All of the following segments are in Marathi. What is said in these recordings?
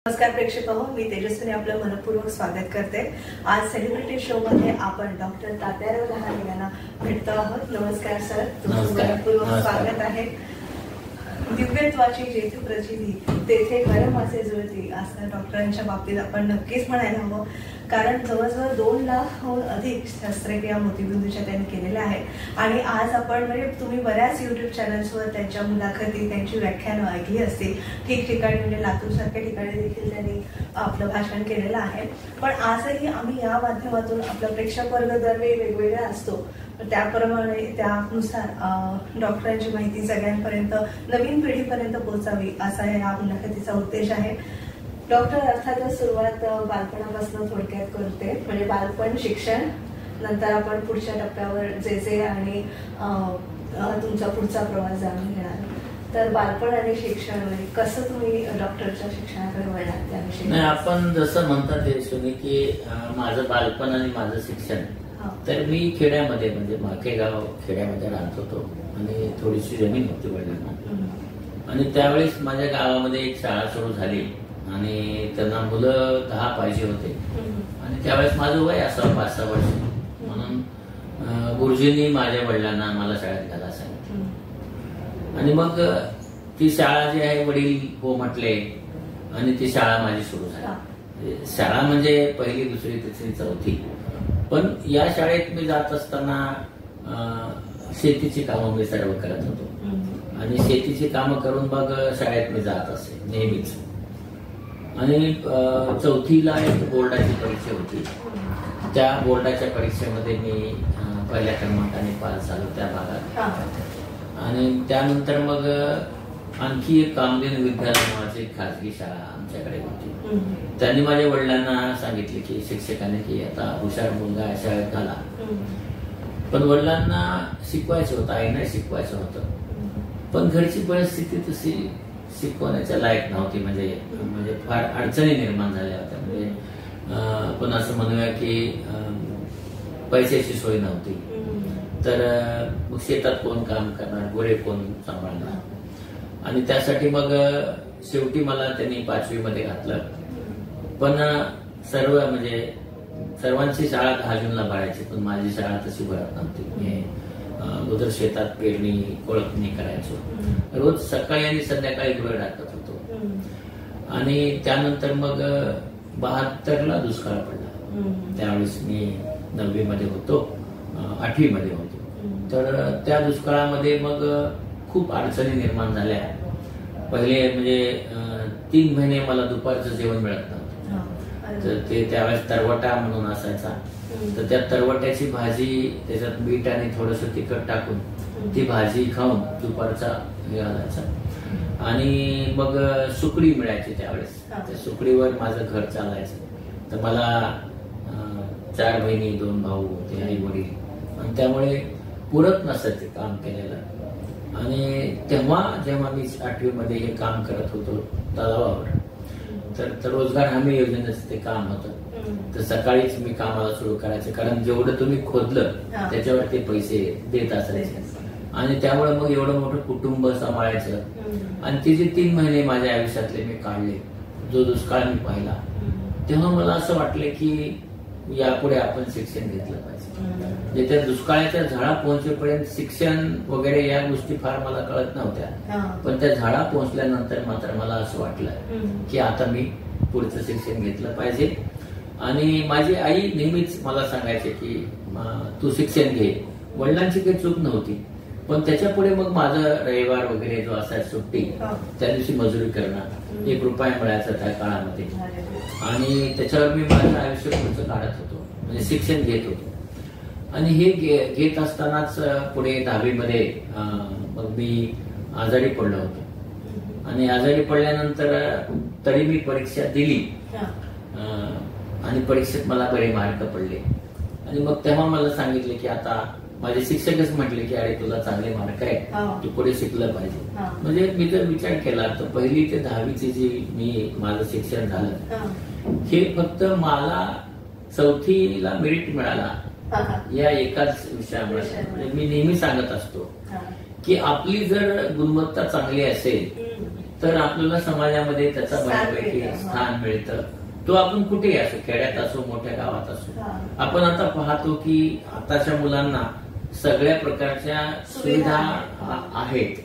नमस्कार प्रेक्षक हो, मी तेजस्विनी आपलं मनपूर्वक स्वागत करते। आज सेलिब्रिटी शो मध्ये आपण डॉक्टर तात्याराव लहाने यांना भेटतो आहोत। नमस्कार सर, तुमचं मनपूर्वक स्वागत आहे। दिव्यत्वाची जेथे प्रचिती तेथे गरम असे जुळती असं डॉक्टरांच्या बाबतीत आपण नक्कीच म्हणायला हवं, कारण जवळजवळ 2 लाखहून अधिक शस्त्रक्रिया मोतीबिंदूच्या त्यांनी केलेल्या आहेत। आणि आज आपण म्हणजे तुम्ही बऱ्याच युट्यूब चॅनल्सवर त्यांच्या मुलाखती, त्यांची व्याख्यानं ऐकली असतील। ठिकठिकाणी म्हणजे लातूर सारख्या ठिकाणी देखील त्यांनी आपलं भाषण केलेलं आहे। पण आजही आम्ही या माध्यमातून आपला प्रेक्षक वर्ग दरवेळी वेगवेगळा असतो, त्याप्रमाणे त्यानुसार डॉक्टरांची माहिती सगळ्यांपर्यंत, नवीन पिढीपर्यंत पोहोचावी असा या मुलाखतीचा उद्देश आहे। डॉक्टर अर्थातच सुरुवात बालपणापासून थोडक्यात करते, म्हणजे बालपण, शिक्षण, नंतर आपण पुढच्या टप्प्यावर जे जे आणि तुमचा पुढचा प्रवास जाणून घेणार। तर बालपण आणि शिक्षण म्हणजे कसं तुम्ही डॉक्टरच्या शिक्षणाकडे वळलात त्याविषयी? नाही, आपण जसं म्हणतात ते की माझं बालपण आणि माझं शिक्षण, तर मी खेड्यामध्ये म्हणजे माकेगाव खेड्यामध्ये राहत होतो आणि थोडीशी जमीन होती वडिलांना। आणि त्यावेळेस माझ्या गावामध्ये एक शाळा सुरू झाली आणि त्यांना मुलं 10 पाहिजे होते। आणि त्यावेळेस माझं वय असावं 5-6 वर्ष, म्हणून गुरुजींनी माझ्या वडिलांना मला शाळेत घाला सांगितलं। आणि मग ती शाळा जी आहे वडील हो म्हटले आणि ती शाळा माझी सुरू झाली। शाळा म्हणजे 1ली, 2री, 3री, 4थी। पण या शाळेत मी जात असताना शेतीची कामं मी सर्व करत होतो आणि शेतीची कामं करून मग शाळेत मी जात असे नेहमीच। आणि 4थीला एक बोर्डाची परीक्षा होती, त्या बोर्डाच्या परीक्षेमध्ये मी 1ल्या क्रमांकाने पास झालो त्या भागात। आणि त्यानंतर मग आणखी एक कामधेनू विद्यालय नावाची खाजगी शाळा आमच्याकडे होती। त्यांनी माझ्या वडिलांना सांगितले की शिक्षकाने की आता हुशार मुलगा आहे, शाळेत घाला। पण वडिलांना शिकवायचं होतं, आईना शिकवायचं होतं, पण घरची परिस्थिती तशी शिकवण्याच्या लायक नव्हती। म्हणजे फार अडचणी निर्माण झाल्या होत्या। म्हणजे आपण असं म्हणूया की पैशाची सोय नव्हती, तर मग शेतात कोण काम करणार, गुरे कोण सांभाळणार। आणि त्यासाठी मग शेवटी मला त्यांनी 5वी मध्ये घातलं। पण सर्वांची शाळा 10 जूनला भरायची, पण माझी शाळा तशी भरत नव्हती। मी अगोदर शेतात पेरणी, कोळपणी करायचो, रोज सकाळी आणि संध्याकाळी गुरं टाकत होतो। आणि त्यानंतर मग 72ला दुष्काळ पडला। त्यावेळेस मी 9वी मध्ये होतो, 8वी मध्ये होतो। तर त्या दुष्काळामध्ये मग खूप अडचणी निर्माण झाल्या। पहिले म्हणजे 3 महिने मला दुपारचं जेवण मिळत नव्हतं। तर ते त्यावेळेस तरवटा म्हणून असायचा, तर त्या तरवट्याची भाजी, त्याच्यात मीठ आणि थोडंसं तिखट टाकून ती भाजी खाऊन दुपारचा हे घालायचा। आणि मग सुकडी मिळायची त्यावेळेस, त्या सुकडीवर माझं घर चालायचं। तर मला 4 बहिणी, 2 भाऊ होते, आई वडील, आणि त्यामुळे पुरत नसत ते काम केलेलं। आणि जेव्हा मी 8वी मध्ये हे काम करत होतो तलावावर, तर रोजगार हमी योजनेचं ते काम होतं। तर सकाळीच मी कामाला सुरू करायचे, कारण जेवढं तुम्ही खोदलं त्याच्यावर ते पैसे देत असायचे। आणि त्यामुळे मग एवढं मोठं कुटुंब सांभाळायचं। आणि ते जे 3 महिने माझ्या आयुष्यातले मी काढले, जो दुष्काळ मी पाहिला, तेव्हा मला असं वाटलं की यापुढे आपण शिक्षण घेतलं पाहिजे। म्हणजे त्या दुष्काळाच्या झाडा पोहोचेपर्यंत शिक्षण वगैरे या गोष्टी फार मला कळत नव्हत्या, पण त्या झाडा पोहोचल्यानंतर मात्र मला असं वाटलं की आता मी पुढचं शिक्षण घेतलं पाहिजे। आणि माझी आई नेहमीच मला सांगायचे की तू शिक्षण घे। वडिलांची काही चूक नव्हती, पण त्याच्या पुढे मग माझं रविवार वगैरे जो असायचा सुट्टी, त्या दिवशी मजुरी करणं, 1 रुपया मिळायचा त्या काळामध्ये। आणि त्याच्यावर मी माझं आयुष्य पुढचं काढत होतो, म्हणजे शिक्षण घेत होतो। आणि हे घेत असतानाच पुढे 10वी मध्ये मग मी आजारी पडलो होतो। आणि आजारी पडल्यानंतर तरी मी परीक्षा दिली आणि परीक्षेत मला बरे मार्क पडले। आणि मग तेव्हा मला सांगितले की आता माझे शिक्षकच म्हटले की अरे तुला चांगले मार्क आहे, तू पुढे शिकलं पाहिजे। म्हणजे मी जर विचार केला तर 1ली ते 10वीची जी माझं शिक्षण झालं, हे फक्त मला 4थीला मेरिट मिळाला या एकाच विषयामुळे। म्हणजे मी नेहमी सांगत असतो की आपली जर गुणवत्ता चांगली असेल तर आपल्याला समाजामध्ये त्याचा बऱ्यापैकी स्थान मिळतं. तो आपण कुठेही असो, खेड्यात असो मोठ्या गावात असो. आपण आता पाहतो की आताच्या मुलांना सगळ्या प्रकारच्या सुविधा आहेत.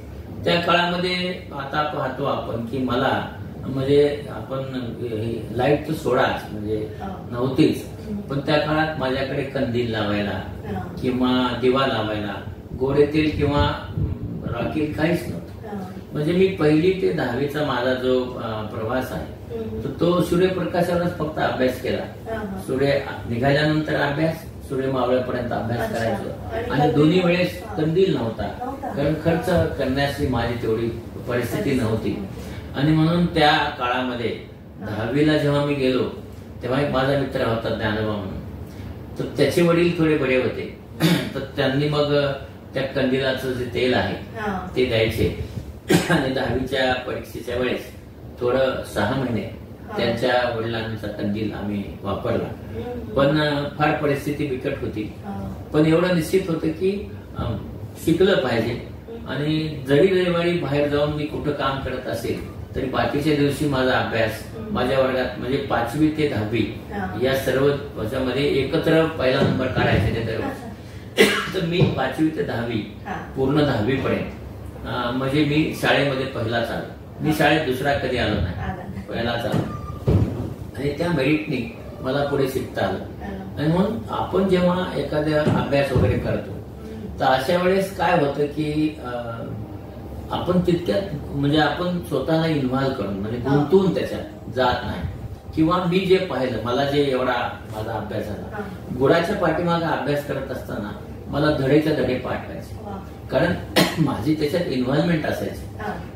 त्या काळामध्ये आता पाहतो आपण की मला म्हणजे आपण लाईट तर सोडाच म्हणजे नव्हतीच, पण त्या काळात माझ्याकडे कंदील लावायला किंवा दिवा लावायला गोडे तेल किंवा रॉकेल काहीच नव्हतं. म्हणजे मी 1ली ते 10वीचा माझा जो प्रवास आहे तो सूर्यप्रकाशावरच फक्त अभ्यास केला. सूर्य निघाल्यानंतर अभ्यास, सूर्य मावळेपर्यंत अभ्यास करायचो आणि दोन्ही वेळेस कंदील नव्हता, कारण खर्च करण्याची माझी तेवढी परिस्थिती नव्हती. आणि म्हणून त्या काळामध्ये 10वीला जेव्हा मी गेलो तेव्हा एक माझा मित्र होता ज्ञानोबा म्हणून, तर त्याचे वडील थोडे बरे होते. तर त्यांनी मग त्या कंदिलाचं जे तेल आहे ते द्यायचे आणि 10वीच्या परीक्षेच्या वेळेस थोडं 6 महिने त्यांच्या वडिलांचा कंदील आम्ही वापरला. पण फार परिस्थिती बिकट होती, पण एवढं निश्चित होतं की शिकलं पाहिजे. आणि जरी रविवारी बाहेर जाऊन मी कुठं काम करत असेल तरी बाकीच्या दिवशी माझा अभ्यास माझ्या वर्गात म्हणजे 5वी ते 10वी या सर्व वर्षामध्ये एकत्र पहिला नंबर काढायचे ते दरवर्षी. तर मी 5वी ते 10वी पूर्ण 10वी पर्यंत म्हणजे मी शाळेमध्ये पहिलाच आलो. मी शाळेत दुसरा कधी आलो नाही, पहिलाच आलो. आणि त्या मेरिटनी मला पुढे शिकता आलं. आणि म्हणून आपण जेव्हा एखाद्या अभ्यास वगैरे करतो तर अशा वेळेस काय होतं की आपण तितक्यात म्हणजे आपण स्वतःला इन्व्हॉल्व करून म्हणजे गुंतवून त्याच्यात जात नाही. किंवा मी जे पाहिलं, मला जे एवढा माझा अभ्यास झाला, गुडाच्या पाठीमागे अभ्यास करत असताना मला धडेच्या धडे पाठ व्हायचे, कारण माझी त्याच्यात इन्व्हॉल्वमेंट असायची.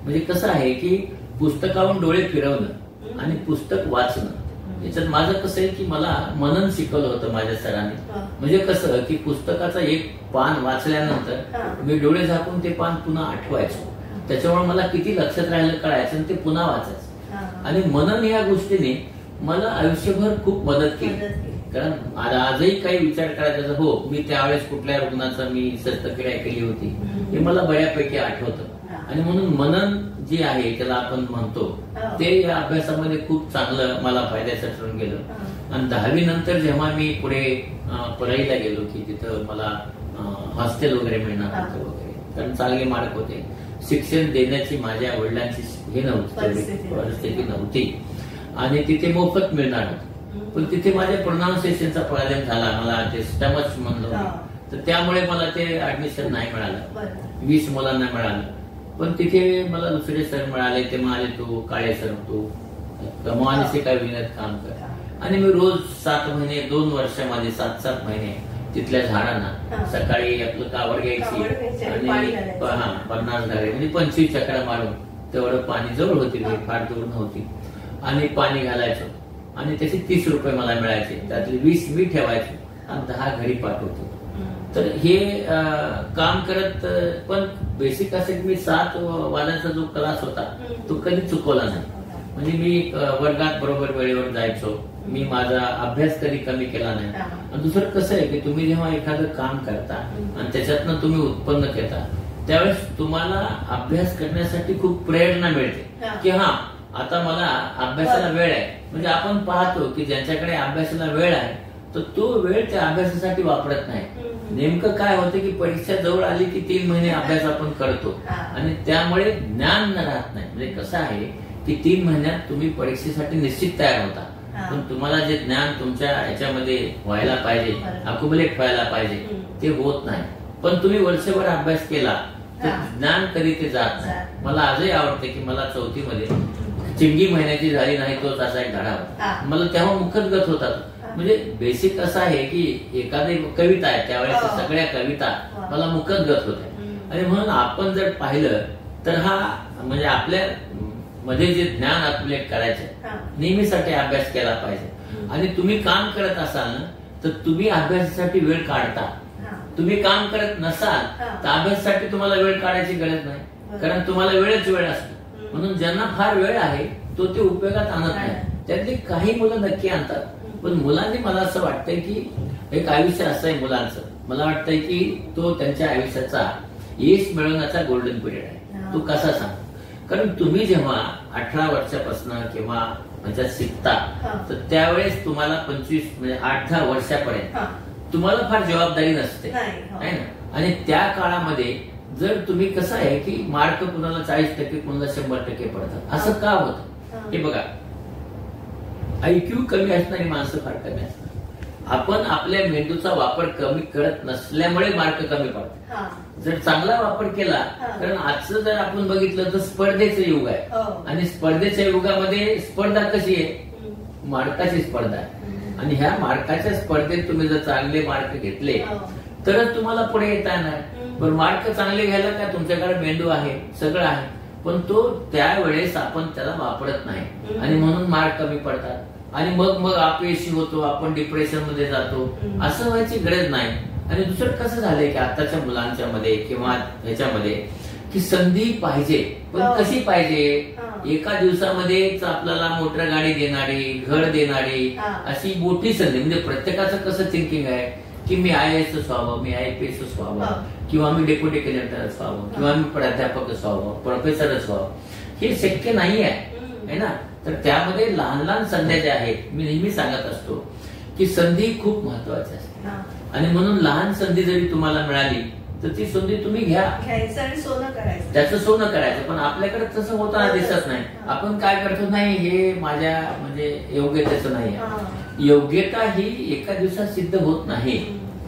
म्हणजे कसं आहे की पुस्तकावरून डोळे फिरवणं आणि पुस्तक वाचणं याच्यात माझं कसं आहे की मला मनन शिकवलं होतं माझ्या सरांनी. म्हणजे कसं की पुस्तकाचं एक पान वाचल्यानंतर मी डोळे झाकून ते पान पुन्हा आठवायचो, त्याच्यामुळे मला किती लक्षात राहिलं कळायचं आणि ते पुन्हा वाचायचं. आणि मनन या गोष्टीने मला आयुष्यभर खूप मदत केली. कारण आजही काही विचार करायचा, हो मी त्यावेळेस कुठल्या रुग्णाचा मी शस्त्रक्रिया केली होती हे मला बऱ्यापैकी आठवतं. आणि म्हणून मनन जे आहे त्याला आपण म्हणतो ते या अभ्यासामध्ये खूप चांगलं मला फायद्याचं ठरून गेलं. आणि 10वी नंतर जेव्हा मी पुढे परळीला गेलो की तिथं मला हॉस्टेल वगैरे मिळणार होतं वगैरे, कारण चांगले मार्क होते, शिक्षण देण्याची माझ्या वडिलांची हे नव्हती, परिस्थिती नव्हती आणि तिथे मोफत मिळणार होतं. पण तिथे माझ्या प्रोनाउन्सिएशनचा प्रॉब्लेम झाला, मला ते स्टमच म्हणलं, तर त्यामुळे मला ते ऍडमिशन नाही मिळालं. 20 मुलांना मिळालं. पण तिथे मला दुसरे सर मिळाले, ते म्हणाले तू काळे सर तू कमावाने काय विनत काम कर. आणि मी रोज 7 महिने 2 वर्ष माझे 7-7 महिने तिथल्या झाडांना सकाळी आपलं कावड घ्यायची आणि 50 झाडे म्हणजे 25 चक्रा मारून तेवढं पाणी जवळ होती, फार दूर नव्हती, आणि पाणी घालायचो. आणि त्याचे 30 रुपये मला मिळायचे, त्यातले 20 मी ठेवायचो आणि 10 घरी पाठवतो. तर हे काम करत, पण बेसिक असं की मी 7 वाजांचा जो क्लास होता तो कधी चुकवला नाही. म्हणजे मी वर्गात बरोबर वेळेवर जायचो, मी माझा अभ्यास कधी कमी केला नाही. आणि दुसरं कसं आहे की तुम्ही जेव्हा एखादं काम करता आणि त्याच्यातनं तुम्ही उत्पन्न घेता त्यावेळेस तुम्हाला अभ्यास करण्यासाठी खूप प्रेरणा मिळते की हा आता मला अभ्यासाला वेळ आहे. म्हणजे आपण पाहतो की ज्यांच्याकडे अभ्यासाला वेळ आहे तर तो वेळ त्या अभ्यासासाठी वापरत नाही. नेमकं काय होतं की परीक्षा जवळ आली की 3 महिने अभ्यास आपण करतो आणि त्यामुळे ज्ञान राहत नाही. म्हणजे कसं आहे की 3 महिन्यात तुम्ही परीक्षेसाठी निश्चित तयार होता, पण तुम्हाला जे ज्ञान तुमच्या याच्यामध्ये व्हायला पाहिजे, अक्युमुलेट व्हायला पाहिजे, ते होत नाही. पण तुम्ही वर्षभर अभ्यास केला तर ज्ञान कधी ते जात नाही. मला आजही आवडते की मला 4थी मध्ये चिंगी महिन्याची झाली नाही तोच असा एक धडा होता, मला तेव्हा मुखदगत होता. म्हणजे बेसिक असं आहे की एखादी कविता आहे त्यावेळेस सगळ्या कविता मला मुखदगत होत्या. आणि म्हणून आपण जर पाहिलं तर हा म्हणजे आपल्या मध्ये जे ज्ञान अक्युमुलेट करायचं नेहमीसाठी अभ्यास केला पाहिजे. आणि तुम्ही काम करत असाल ना तर तुम्ही अभ्यासासाठी वेळ काढता. तुम्ही काम करत नसाल तर अभ्यासासाठी तुम्हाला वेळ काढायची गरज नाही, कारण तुम्हाला वेळच वेळ असतो. म्हणून ज्यांना फार वेळ आहे तो ते उपयोगात आणत नाही. त्यातली काही मुलं नक्की आणतात, पण मुलांनी मला असं वाटतंय की एक आयुष्य असं आहे मुलांचं, मला वाटतंय की तो त्यांच्या आयुष्याचा यश मिळवण्याचा गोल्डन पिरियड आहे. तो कसा सांग, कारण तुम्ही जेव्हा 18 वर्षापासून किंवा ह्याच्यात शिकता तर त्यावेळेस तुम्हाला 25 म्हणजे 8-10 वर्षापर्यंत तुम्हाला फार जबाबदारी नसते आहे ना. आणि त्या काळामध्ये जर तुम्ही कसं आहे की मार्क कुणाला 40% कुणाला 100% पडतात. असं का होतं हे बघा. IQ कमी असणारी माणसं फार कमी असतात. आपण आपल्या मेंदूचा वापर कमी करत नसल्यामुळे मार्क कमी पडतात. जर चांगला वापर केला, कारण आजचं जर आपण बघितलं तर स्पर्धेचं युग आहे आणि स्पर्धेच्या युगामध्ये स्पर्धा कशी आहे, मार्काची स्पर्धा आहे. आणि ह्या मार्काच्या स्पर्धेत तुम्ही जर चांगले मार्क घेतले तरच तुम्हाला पुढे येता येणार. पण मार्क चांगले घ्यायला काय तुमच्याकडे मेंदू आहे, सगळं आहे, पण तो त्यावेळेस आपण त्याला वापरत नाही आणि म्हणून मार्क कमी पडतात. आणि मग अपयशी होतो, आपण डिप्रेशन मध्ये जातो. असं व्हायची गरज नाही. आणि दुसरं कसं झालंय की आताच्या मुलांच्या मध्ये किंवा ह्याच्यामध्ये की संधी पाहिजे, पण कशी पाहिजे. एका दिवसामध्येच आपल्याला मोटर गाडी देणारी, घर देणारी अशी मोठी संधी. म्हणजे प्रत्येकाचं कसं थिंकिंग आहे की मी IAS व्हावं, मी IPS व्हावं, किंवा मी डेप्युटी कलेक्टरच व्हावं, किंवा मी प्राध्यापकच व्हावं, प्रोफेसरच व्हावं. हे शक्य नाही आहे ना. तर त्यामध्ये लहान लहान संध्या ज्या आहेत, मी नेहमी सांगत असतो की संधी खूप महत्वाची असते. आणि म्हणून लहान संधी जरी तुम्हाला मिळाली तर ती संधी तुम्ही घ्या, त्याचं सोनं करायचं. पण आपल्याकडे तसं होताना दिसत नाही. आपण काय करतो, नाही हे माझ्या म्हणजे योग्यतेचं नाही. योग्यता ही एका दिवसात सिद्ध होत नाही.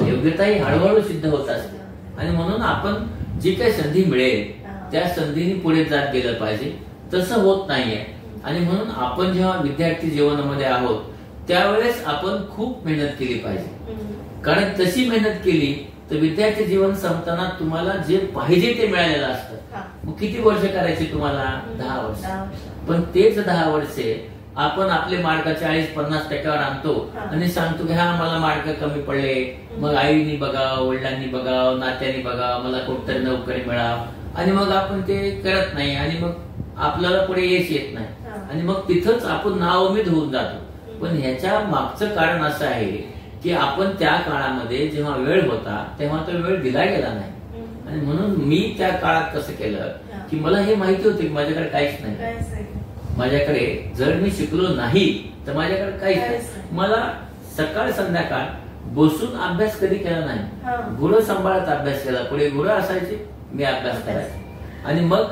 योग्यता ही हळूहळू सिद्ध होत असते. आणि म्हणून आपण जी काही संधी मिळेल त्या संधीने पुढे जात गेलं पाहिजे. तसं होत नाहीये. आणि म्हणून आपण जेव्हा विद्यार्थी जीवनामध्ये आहोत त्यावेळेस आपण खूप मेहनत केली पाहिजे. कारण तशी मेहनत केली तर विद्यार्थी जीवन संपताना तुम्हाला जे पाहिजे ते मिळालेलं असतं. मग किती वर्ष करायची तुम्हाला? 10 वर्ष. पण तेच 10 वर्षे आपण आपले मार्क 40-50% आणतो आणि सांगतो की हा मला मार्क कमी पडले, मग आईनी बघावं, वडिलांनी बघावं, नात्याने बघावं, मला कुठतरी नोकरी मिळावं. आणि मग आपण ते करत नाही आणि मग आपल्याला पुढे यश येत नाही. आणि मग तिथंच आपण नाउमेद होऊन जातो. पण ह्याच्या मागचं कारण असं आहे की आपण त्या काळामध्ये जेव्हा वेळ होता तेव्हा तो वेळ दिला गेला नाही. आणि म्हणून मी त्या काळात कसं केलं की मला हे माहिती होतं की माझ्याकडे काहीच नाही. माझ्याकडे जर मी शिकलो नाही तर माझ्याकडे काहीच नाही. मला सकाळ संध्याकाळ बसून अभ्यास कधी केला नाही. गुरं सांभाळत अभ्यास केला. पुढे गुरं असायचे, मी अभ्यास करायचे. आणि मग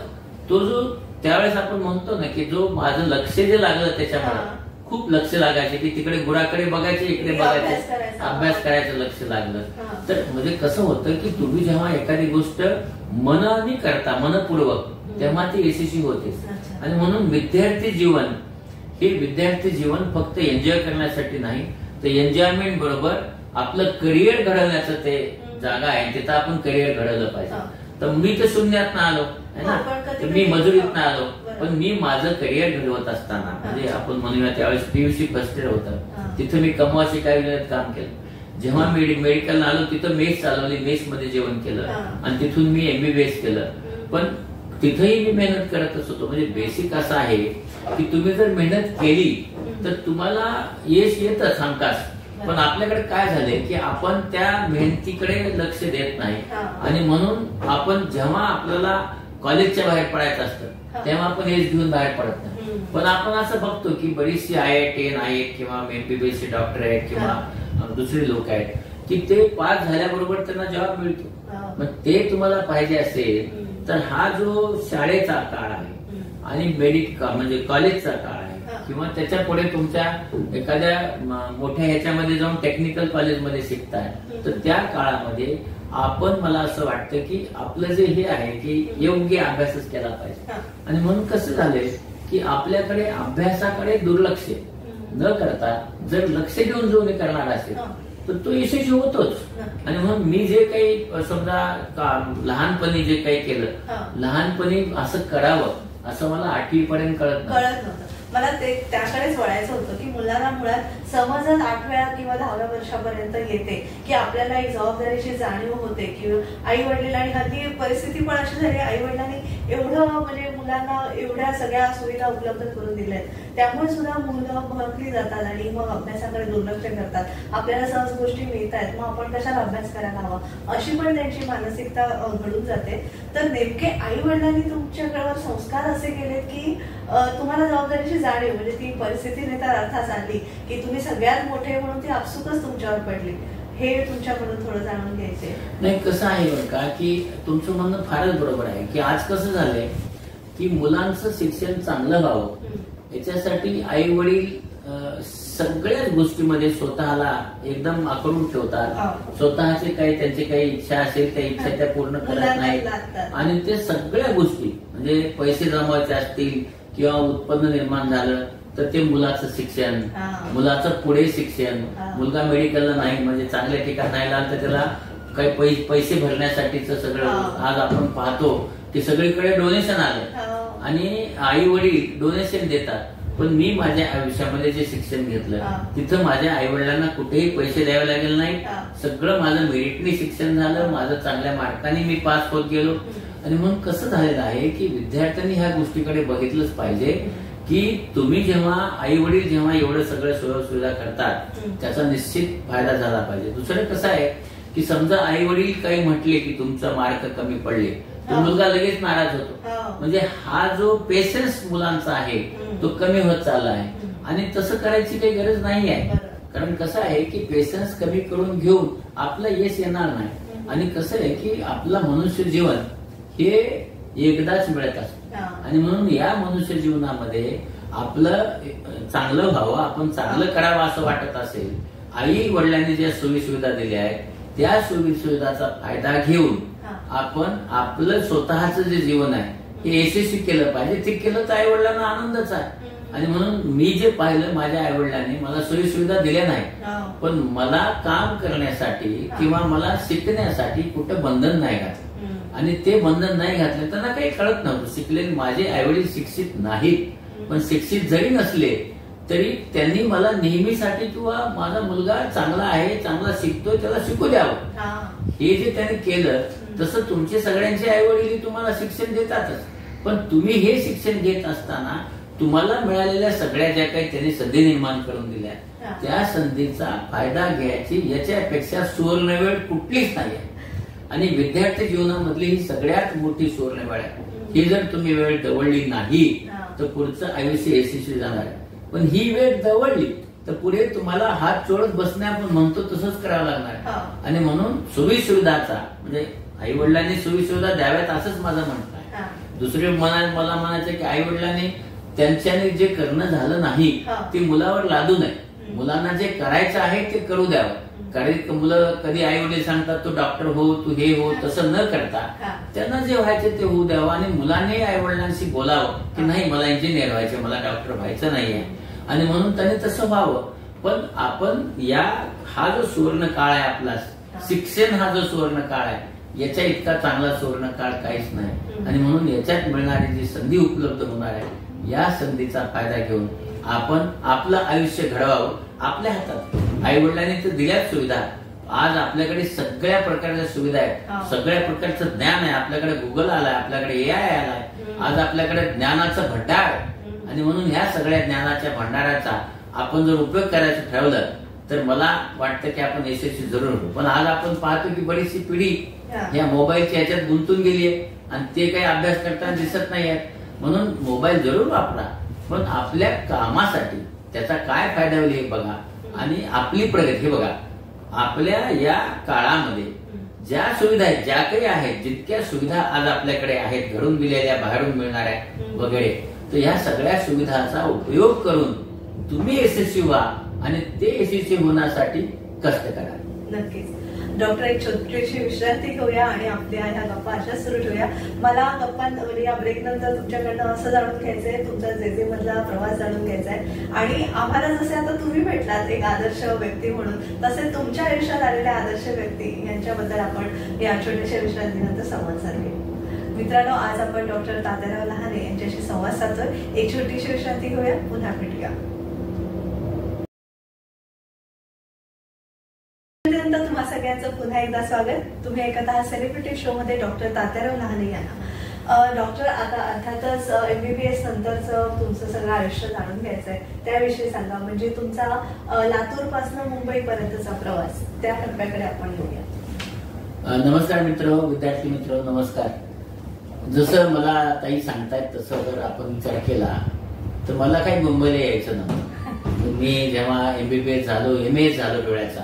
तो जो त्यावेळेस आपण म्हणतो ना की जो माझं लक्ष जे लागलं त्याच्यामुळे खूप लक्ष लागायचे की तिकडे गुराकडे बघायचे, इकडे बघायचे, अभ्यास करायचं लक्ष लागलं. तर म्हणजे कसं होतं की तुम्ही जेव्हा एखादी गोष्ट मनाने करता, मनपूर्वक, तेव्हा ती यशस्वी होते. आणि म्हणून विद्यार्थी जीवन फक्त एन्जॉय करण्यासाठी नाही, तर एन्जॉयमेंट बरोबर आपलं करिअर घडवण्याचं ते जागा आहे, तिथं आपण करिअर घडवलं पाहिजे. तर मी तर शून्यात ना आलो है ना, मी मजुरीत ना आलो, पण मी माझं करिअर घडवत असताना म्हणजे आपण म्हणूया त्यावेळेस PUC फर्स्ट इयर होतं, तिथं मी कमवा शिकाय काम केलं. जेव्हा मी मेडिकल आलो तिथं मेस चालवली, मेस मध्ये जेवण केलं आणि तिथून मी MBBS केलं. पण तिथंही मी मेहनत करतच होतो. म्हणजे बेसिक असं आहे की तुम्ही जर मेहनत केली तर तुम्हाला यश येतच हमखास. पण आपल्याकडे काय झालंय की आपण त्या मेहनतीकडे लक्ष देत नाही. आणि म्हणून आपण जेव्हा आपल्याला कॉलेजच्या बाहेर पडायचं असतं तेव्हा आपण यश घेऊन बाहेर पडत नाही. पण आपण असं बघतो की बरीचशी IIT आहेत किंवा MBBS डॉक्टर आहेत किंवा दुसरे लोक आहेत की ते पास झाल्याबरोबर त्यांना जॉब मिळतो. मग ते तुम्हाला पाहिजे असेल तर हा जो शाळेचा काळ आहे आणि म्हणजे कॉलेजचा काळ आहे किंवा त्याच्या पुढे तुमच्या एखाद्या मोठ्या ह्याच्यामध्ये जाऊन टेक्निकल कॉलेजमध्ये शिकताय तर त्या काळामध्ये आपण मला असं वाटतं की आपलं जे हे आहे की योग्य अभ्यासच केला पाहिजे. आणि म्हणून कसं झालंय की आपल्याकडे अभ्यासाकडे दुर्लक्ष न करता जर लक्ष देऊन जो करणार असेल तर तो यशस्वी होतोच. आणि म्हणून मी जे काही समजा लहानपणी जे काही केलं, लहानपणी असं करावं असं मला 8वी पर्यंत कळत नव्हतं. मला ते त्याकडेच वळायचं होतं की मुलांना मुळात समजच 8व्या किंवा 10व्या वर्षापर्यंत येते की आपल्याला एक जबाबदारीची जाणीव होते की आई वडील, आणि हल्ली परिस्थिती पण अशी झाली आई वडिलांनी एवढं म्हणजे मुलांना एवढ्या सगळ्या सुविधा उपलब्ध करून दिल्या आहेत, त्यामुळे सुद्धा मुलं भडकली जातात आणि मग अभ्यासाकडे दुर्लक्ष करतात. आपल्याला सहज गोष्टी मिळत आहेत, मग आपण कशाला अभ्यास करायला हवा, अशी पण त्यांची मानसिकता घडून जाते. तर नेमके आई वडिलांनी तुमच्याकडे संस्कार असे केलेत की तुम्हाला जबाबदारीची जाणीव, म्हणजे ती परिस्थिती नेता अर्थात आली की तुम्ही सगळ्यात मोठे म्हणून ती आपसुकच तुमच्यावर पडली, हे तुमच्याकडून थोडं जाणून घ्यायचे. नाही, कसं आहे बरं का, की तुमचं म्हणणं फारच बरोबर आहे की आज कसं झालंय की मुलांचं शिक्षण चांगलं व्हावं याच्यासाठी आई वडील सगळ्याच गोष्टीमध्ये स्वतःला एकदम आकडून ठेवतात. स्वतःचे काही त्यांची काही इच्छा असेल त्या इच्छा त्या पूर्ण करत नाहीत आणि ते सगळ्या गोष्टी म्हणजे पैसे जमवायचे असतील किंवा उत्पन्न निर्माण झालं तर ते मुलाचं शिक्षण, मुलाचं पुढे शिक्षण, मुलगा मेडिकलला नाही म्हणजे चांगल्या ठिकाणी नाही लागलं तर त्याला काही पैसे भरण्यासाठीच सगळं आज आपण पाहतो की सगळीकडे डोनेशन आलं आणि आई वडील डोनेशन देतात. पण मी माझ्या आयुष्यामध्ये जे शिक्षण घेतलं तिथं माझ्या आई वडिलांना कुठेही पैसे द्यावे लागले नाही. सगळं माझं मेरिटने शिक्षण झालं, माझं चांगल्या मार्काने मी पास होत गेलो. आणि म्हणून कसं झालेलं आहे की विद्यार्थ्यांनी ह्या गोष्टीकडे बघितलंच पाहिजे की तुम्ही जेव्हा आई वडील जेव्हा एवढं सगळं सुविधा करतात त्याचा निश्चित फायदा झाला पाहिजे. दुसरं कसं आहे की समजा आई वडील काही म्हटले की तुमचा मार्क कमी पडले तर मुलगा लगेच नाराज होतो. म्हणजे हा जो पेशन्स मुलांचा आहे तो कमी होत चालला आहे आणि तसं करायची काही गरज नाही आहे. कारण कसं आहे की पेशन्स कमी करून घेऊन आपलं यश येणार नाही. आणि कसं आहे की आपलं मनुष्य जीवन हे एकदाच मिळत असतं आणि म्हणून या मनुष्य जीवनामध्ये आपलं चांगलं व्हावं, आपण चांगलं करावं असं वाटत असेल, आई वडिलांनी ज्या सुविधा दिल्या आहेत त्या सुविधाचा फायदा घेऊन आपण आपलं स्वतःचं जे जीवन आहे हे यशस्वी केलं पाहिजे. ते केलं तर आई वडिलांना आनंदच आहे. आणि म्हणून मी जे पाहिलं माझ्या आई वडिलांनी मला सुविधा दिल्या नाही पण मला काम करण्यासाठी किंवा मला शिकण्यासाठी कुठं बंधन नाही घातलं. आणि ते बंधन नाही घातले त्यांना काही कळत नव्हतं. शिकले माझे आई वडील शिक्षित नाहीत पण शिक्षित जरी नसले तरी त्यांनी मला नेहमीसाठी किंवा माझा मुलगा चांगला आहे, चांगला शिकतोय, त्याला शिकू द्यावं हे जे त्यांनी केलं. तसं तुमचे सगळ्यांचे आई वडील तुम्हाला शिक्षण देतातच पण तुम्ही हे शिक्षण घेत असताना तुम्हाला मिळालेल्या सगळ्या ज्या काही त्यांनी संधी निर्माण करून दिल्या त्या संधीचा फायदा घ्यायची याच्यापेक्षा सुवर्ण वेळ कुठलीच नाही आहे. आणि विद्यार्थी जीवनामधली ही सगळ्यात मोठी सुवर्ण वेळ आहे. ही जर तुम्ही वेळ दवडली नाही तर पुढचं आयुष्य यशस्वी जाणार आहे. पण ही वेळ दवडली तर पुढे तुम्हाला हात चोळत बसणे आपण म्हणतो तसंच करावं लागणार. आणि म्हणून सुविधाचा म्हणजे आई वडिलांनी सुविधा द्याव्यात असंच माझं म्हणणं आहे. दुसरे मला म्हणायचं की आई वडिलांनी त्यांच्याने जे करणं झालं नाही ते मुलावर लादू नये. मुलांना जे करायचं आहे ते करू द्यावं. कारण मुलं कधी आई वडील सांगतात तू डॉक्टर हो, तू हे हो, तसं न करता त्यांना जे व्हायचे ते होऊ द्यावं. आणि मुलांनी आई वडिलांशी बोलावं की नाही मला इंजिनियर व्हायचे, मला डॉक्टर व्हायचं नाहीये आणि म्हणून त्यांनी तसं व्हावं. पण आपण हा जो सुवर्ण काळ आहे आपला शिक्षण हा जो सुवर्ण काळ आहे याच्या इतका चांगला सुवर्ण काळ काहीच नाही. आणि म्हणून याच्यात मिळणारी जी संधी उपलब्ध होणार आहे या संधीचा फायदा घेऊन आपण आपलं आयुष्य घडवावं. आपल्या हातात आई वडिलांनी तर दिल्याच सुविधा. आज आपल्याकडे सगळ्या प्रकारच्या सुविधा आहेत, सगळ्या प्रकारचं ज्ञान आहे. आपल्याकडे गुगल आलाय, आपल्याकडे AI आलाय. आज आपल्याकडे ज्ञानाचं भंडार आहे. आणि म्हणून ह्या सगळ्या ज्ञानाच्या भंडाराचा आपण जर उपयोग करायचं ठरवलं तर मला वाटतं की आपण यशस्वी जरूर होऊ. पण आज आपण पाहतो की बरीचशी पिढी या मोबाईलच्या ह्याच्यात गुंतून गेली आहे आणि ते काही अभ्यास करताना दिसत नाही आहेत. म्हणून मोबाईल जरूर वापरा पण आपल्या कामासाठी त्याचा काय फायदा होईल हे बघा. आणि आपली प्रगती हे बघा. आपल्या या काळामध्ये ज्या सुविधा आहेत, ज्या काही आहेत, जितक्या सुविधा आज आपल्याकडे आहेत घडून दिलेल्या, बाहेरून मिळणाऱ्या वगैरे, तर या सगळ्या सुविधांचा उपयोग करून तुम्ही यशस्वी व्हा आणि ते यशस्वी होण्यासाठी कष्ट करा. नक्कीच. डॉक्टर एक छोटीशी विश्रांती घेऊया आणि आपल्या ह्या गप्पा अशा सुरू ठेवूया. मला गप्पांवर या ब्रेक नंतर तुमच्याकडनं असं जाणून घ्यायचंय, तुमचा जेजे मधला प्रवास जाणून घ्यायचा आहे. आणि आम्हाला जसे आता तुम्ही भेटलात एक आदर्श व्यक्ती म्हणून, तसे तुमच्या आयुष्यात आलेल्या आदर्श व्यक्ती यांच्याबद्दल आपण या छोट्याशा विश्रांतीनंतर संवाद साधूया. मित्रांनो, आज आपण डॉक्टर तात्याराव लहाने यांच्याशी संवाद साधतोय. एक छोटीशी विश्रांती घेऊया, पुन्हा भेटूया. तुम्हा सगळ्यांचं पुन्हा एकदा स्वागत. तुम्ही ऐकत आहात सेलिब्रिटी शो मध्ये डॉक्टर तात्याराव लहाने यांना. डॉक्टर, आता अर्थातच MBBS नंतरचं तुमचं सगळं आयुष्य जाणून घ्यायचंय, त्याविषयी सांगा. म्हणजे तुमचा लातूर पासून मुंबई पर्यंतचा प्रवास, त्या टप्प्याकडे आपण येऊया. नमस्कार मित्र, विद्यार्थी मित्र, नमस्कार. जसं मला ताई सांगतायत तसं जर आपण विचार केला तर मला काही मुंबईला यायचं नव्हतं. मी जेव्हा MBBS झालो, MAS झालो डोळ्याचा,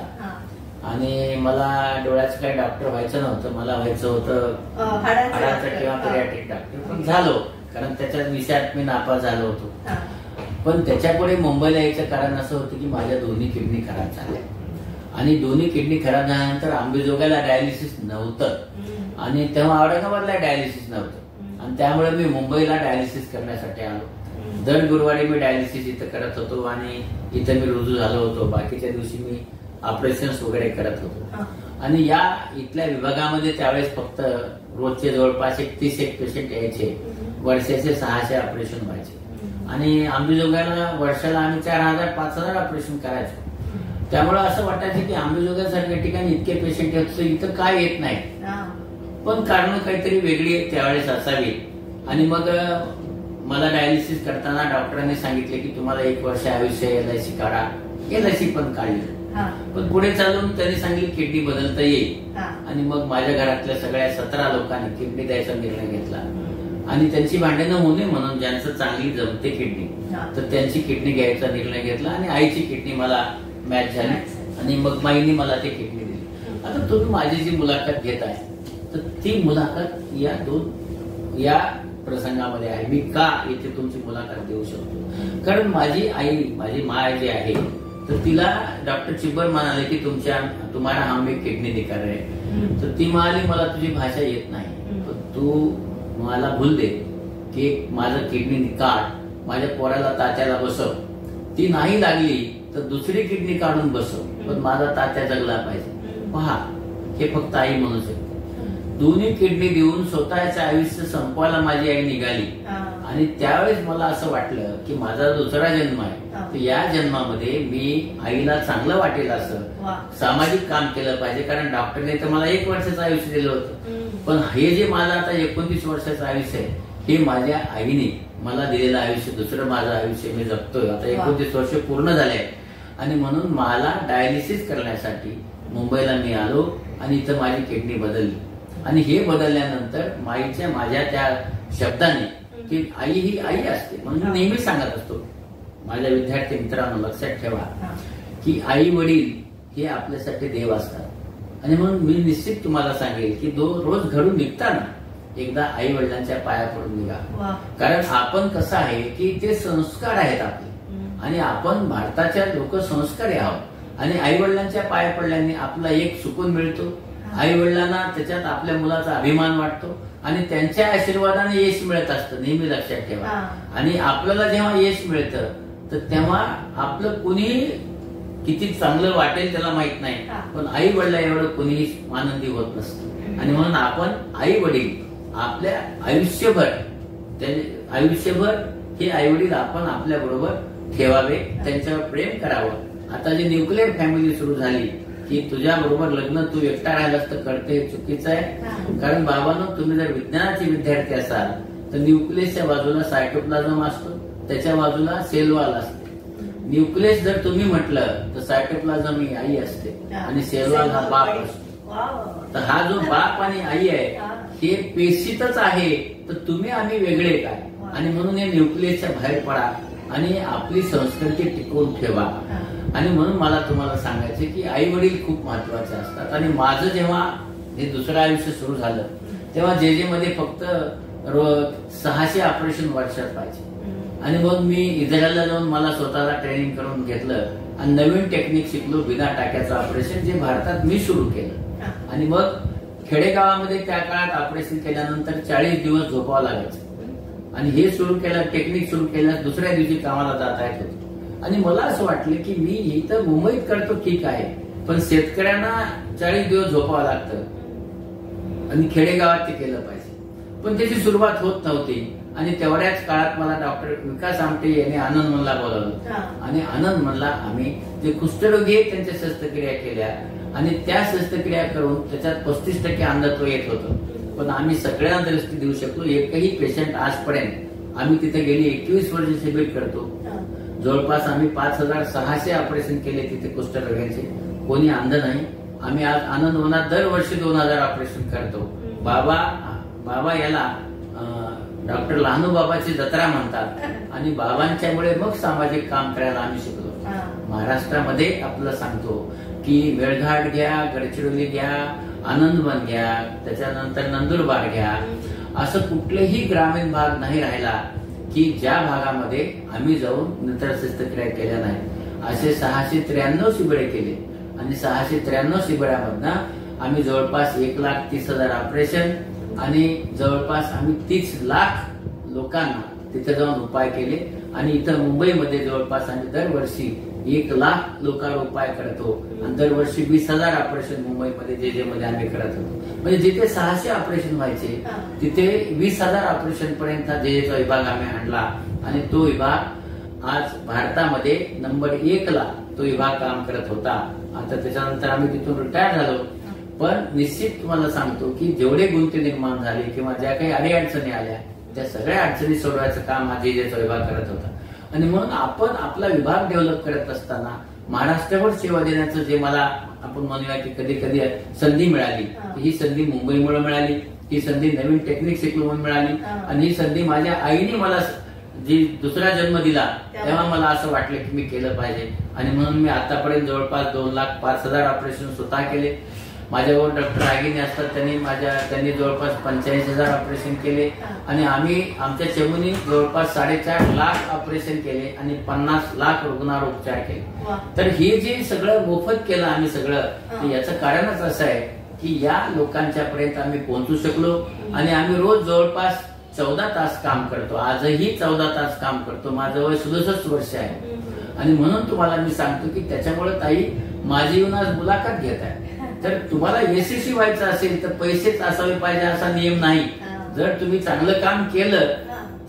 आणि मला डोळ्याचं काही डॉक्टर व्हायचं नव्हतं. मला व्हायचं होतं हाडाचं किंवा पेडियाट्रिक डॉक्टर, पण झालो कारण त्याच्या विषयात मी नापास झालो होतो. पण त्याच्यापुढे मुंबईला यायचं कारण असं होतं की माझ्या दोन्ही किडनी खराब झाल्या, आणि दोन्ही किडनी खराब झाल्यानंतर अंबेजोगाईला डायलिसिस नव्हतं आणि तेव्हा औरंगाबादला डायलिसिस नव्हतं, आणि त्यामुळे मी मुंबईला डायलिसिस करण्यासाठी आलो. दर गुरुवारी मी डायलिसिस इथं करत होतो आणि इथं मी रुजू झालो होतो. बाकीच्या दिवशी मी ऑपरेशन्स वगैरे करत होतो. आणि या इथल्या विभागामध्ये त्यावेळेस फक्त रोजचे जवळपास 31 पेशंट यायचे. वर्षाचे 600 ऑपरेशन व्हायचे, आणि अंबेजोगाईला वर्षाला आम्ही 4000-5000 ऑपरेशन करायचो. त्यामुळे असं वाटायचं की अंबेजोगाईसारख्या ठिकाणी इतके पेशंट येत, इथं काय येत नाही. पण कारण काहीतरी वेगळी त्यावेळेस असावी. आणि मग मला डायलिसिस करताना डॉक्टरांनी सांगितले की तुम्हाला 1 वर्ष आयुष्य LIC काढा. LIC पण काढली, पण पुढे चालून त्यांनी सांगितलं किडनी बदलता येईल. आणि मग माझ्या घरातल्या सगळ्या 17 लोकांनी किडनी द्यायचा निर्णय घेतला, आणि त्यांची भांडणं होऊ नये म्हणून ज्यांचं चांगली जमते किडनी तर त्यांची किडनी घ्यायचा निर्णय घेतला, आणि आईची किडनी मला मॅच झाली, आणि मग माईने मला ती किडनी दिली. आता तुम्ही माझी जी मुलाखत घेत आहे तर ती मुलाखत या प्रसंगामध्ये आहे. मी का इथे तुमची मुलाखत देऊ शकतो? कारण माझी आई, माझी माय जी आहे, तर तिला डॉक्टर चिब्बर म्हणाले की तुम्हाला हम एक किडनी निकाल रहे. तर ती म्हणाली मला तुझी भाषा येत नाही, पण तू मला भूल दे की माझं किडनी काढ, माझ्या पोराला तात्याला बसव. ती नाही लागली तर दुसरी किडनी काढून बसव, पण माझा तात्या जगला पाहिजे. पहा, हे फक्त आई म्हणू शकते. दोन्ही किडनी देऊन स्वतःचं आयुष्य संपवायला माझी आई निघाली, आणि त्यावेळेस मला असं वाटलं की माझा दुसरा जन्म आहे, तर या जन्मामध्ये मी आईला चांगलं वाटेल असं सामाजिक काम केलं पाहिजे. कारण डॉक्टरने तर मला 1 वर्षाचं आयुष्य दिलं होतं, पण हे जे माझं आता 29 वर्षाचं आयुष्य आहे, हे माझ्या आईने मला दिलेलं आयुष्य, दुसरं माझं आयुष्य मी जगतोय. आता 29 वर्ष पूर्ण झाले, आणि म्हणून मला डायलिसिस करण्यासाठी मुंबईला मी आलो, आणि इथं माझी किडनी बदलली. आणि हे बदलल्यानंतर माईच्या माझ्या त्या शब्दाने की आई ही आई असते, म्हणून मी नेहमी सांगत असतो माझ्या विद्यार्थी मित्रांनो, लक्षात ठेवा की आई वडील हे आपल्यासाठी देव असतात. आणि म्हणून मी निश्चित तुम्हाला सांगेल की रोज घडून निघताना एकदा आई वडिलांच्या पाया पडून निघा. कारण आपण कसं आहे की ते संस्कार आहेत आपले, आणि आपण भारताच्या लोक संस्कारी आहोत, आणि आई वडिलांच्या पाया पडल्याने आपला एक सुकून मिळतो. आई वडिलांना त्याच्यात आपल्या मुलाचा अभिमान वाटतो, आणि त्यांच्या आशीर्वादाने यश मिळत असतं, नेहमी लक्षात ठेवा. आणि आपल्याला जेव्हा यश मिळतं तर तेव्हा आपलं कुणी किती चांगलं वाटेल त्याला माहित नाही, पण आई वडिला एवढं कुणी आनंदी होत नसतं. आणि म्हणून आपण आई वडील आपल्या आयुष्यभर हे आई वडील आपण आपल्या बरोबर ठेवावे, त्यांच्यावर प्रेम करावं. आता जी न्यूक्लिअर फॅमिली सुरू झाली की तुझ्या बरोबर लग्न तू एकटा राहिलास तर करते, हे चुकीचं आहे. कारण बाबांनो, तुम्ही जर विज्ञानाचे विद्यार्थी असाल तर न्यूक्लियसच्या बाजूला सायटोप्लाझम असतो, त्याच्या बाजूला सेल वॉल असते. न्यूक्लियस जर तुम्ही म्हटलं तर सायटोप्लाझम ही आई असते, आणि सेल वॉल हा बाप असतो. तर हा जो बाप आणि आई आहे हे पेशीतच आहे, तर तुम्ही आम्ही वेगळे काय? आणि म्हणून हे न्यूक्लियसच्या बाहेर पडा आणि आपली संस्कृती टिकवून ठेवा. आणि म्हणून मला तुम्हाला सांगायचे की आई वडील खूप महत्वाचे असतात. आणि माझं जेव्हा हे दुसरं आयुष्य सुरू झालं तेव्हा जे मध्ये फक्त 600 ऑपरेशन वर्षात पाहिजे, आणि मग मी इस्रायलला जाऊन मला स्वतःला ट्रेनिंग करून घेतलं, आणि नवीन टेक्निक शिकलो, बिना टाक्याचं ऑपरेशन, जे भारतात मी सुरू केलं. आणि मग खेडेगावामध्ये त्या काळात ऑपरेशन केल्यानंतर 40 दिवस झोपावं लागायचं, आणि हे सुरू केलं, टेक्निक सुरू केलं, दुसऱ्या दिवशी कामाला जाता येत होतं. आणि मला असं वाटलं की मी इथं मुंबईत करतो ठीक आहे, पण शेतकऱ्यांना 40 दिवस झोपावं लागतं, आणि खेडेगावात ते केलं पाहिजे. पण त्याची सुरुवात होत नव्हती, आणि तेवढ्याच काळात मला डॉक्टर विकास आमटे यांनी आनंद मनला बोलावलं, आणि आनंद मनला आम्ही जे कुष्ठरोगी आहेत त्यांच्या शस्त्रक्रिया केल्या, आणि त्या शस्त्रक्रिया करून त्याच्यात 35% अंधत्व येत होतं. पण आम्ही सगळ्यांना दृष्टी देऊ शकलो. एकही पेशंट आजपर्यंत आम्ही तिथे गेली 21 वर्ष शिबिर करतो. जवळपास आम्ही 5600 ऑपरेशन केले तिथे कुष्ठरोग्यांचे. कोणी अंध नाही. आम्ही आज आनंदवनात दरवर्षी 2000 ऑपरेशन करतो. बाबा याला डॉक्टर लहानू बाबाची जत्रा म्हणतात आणि बाबांच्यामुळे मग सामाजिक काम करायला आम्ही शिकलो. महाराष्ट्रामध्ये आपल्याला सांगतो की मेळघाट घ्या, गडचिरोली घ्या, आनंदवन घ्या, त्याच्यानंतर नंदुरबार घ्या, असं कुठलेही ग्रामीण भाग नाही राहिला की ज्या भागामध्ये आम्ही जाऊन नंतर शस्त्रक्रिया केल्या नाही. असे 693 शिबिरे केले आणि 693 शिबिरामधनं आम्ही जवळपास 1,30,000 ऑपरेशन आणि जवळपास आम्ही 30 लाख लोकांना तिथे जाऊन उपाय केले. आणि इथं मुंबईमध्ये जवळपास आम्ही दरवर्षी 1 लाख लोकांवर उपाय करतो आणि दरवर्षी 20,000 ऑपरेशन मुंबईमध्ये जे मध्ये आम्ही करत होतो. म्हणजे जिथे 600 ऑपरेशन व्हायचे तिथे 20,000 ऑपरेशन पर्यंत जेजेचा विभाग आम्ही आणला आणि तो विभाग आज भारतामध्ये नंबर 1 ला तो विभाग काम करत होता. आता त्याच्यानंतर आम्ही तिथून रिटायर झालो. पण निश्चित तुम्हाला सांगतो की जेवढे गुंते निर्माण झाले किंवा ज्या काही अडीअडचणी आल्या त्या सगळ्या अडचणी सोडवायचं काम हा जेजेचा विभाग करत होता. आणि म्हणून आपण आपला विभाग डेव्हलप करत असताना महाराष्ट्रावर सेवा देण्याचं जे मला आपण म्हणूया की कधी कधी संधी मिळाली, ही संधी मुंबईमुळे मिळाली, ही संधी नवीन टेक्निक शिकलो म्हणून मिळाली आणि ही संधी माझ्या आईने मला जी दुसरा जन्म दिला तेव्हा मला असं वाटलं की मी केलं पाहिजे. आणि म्हणून मी आतापर्यंत जवळपास 2,05,000 ऑपरेशन स्वतः केले. माझ्यावर डॉक्टर आगिने असतात, त्यांनी जवळपास 85,000 ऑपरेशन केले आणि आम्ही आमच्या चमूनी जवळपास 4.5 लाख ऑपरेशन केले आणि 50 लाख रुग्णावर उपचार केले. तर हे जे सगळं मोफत केलं आम्ही सगळं, याचं कारणच असं आहे की या लोकांच्या पर्यंत आम्ही पोहोचू शकलो. आणि आम्ही रोज जवळपास 14 तास काम करतो. आजही 14 तास काम करतो. माझं वय 67 वर्ष आहे. आणि म्हणून तुम्हाला मी सांगतो की त्याच्यामुळे ताई माझी येऊन आज मुलाखत घेत आहे. तर तुम्हाला यशस्वी व्हायचं असेल तर पैसेच असावे पाहिजे असा नियम नाही. जर तुम्ही चांगलं काम केलं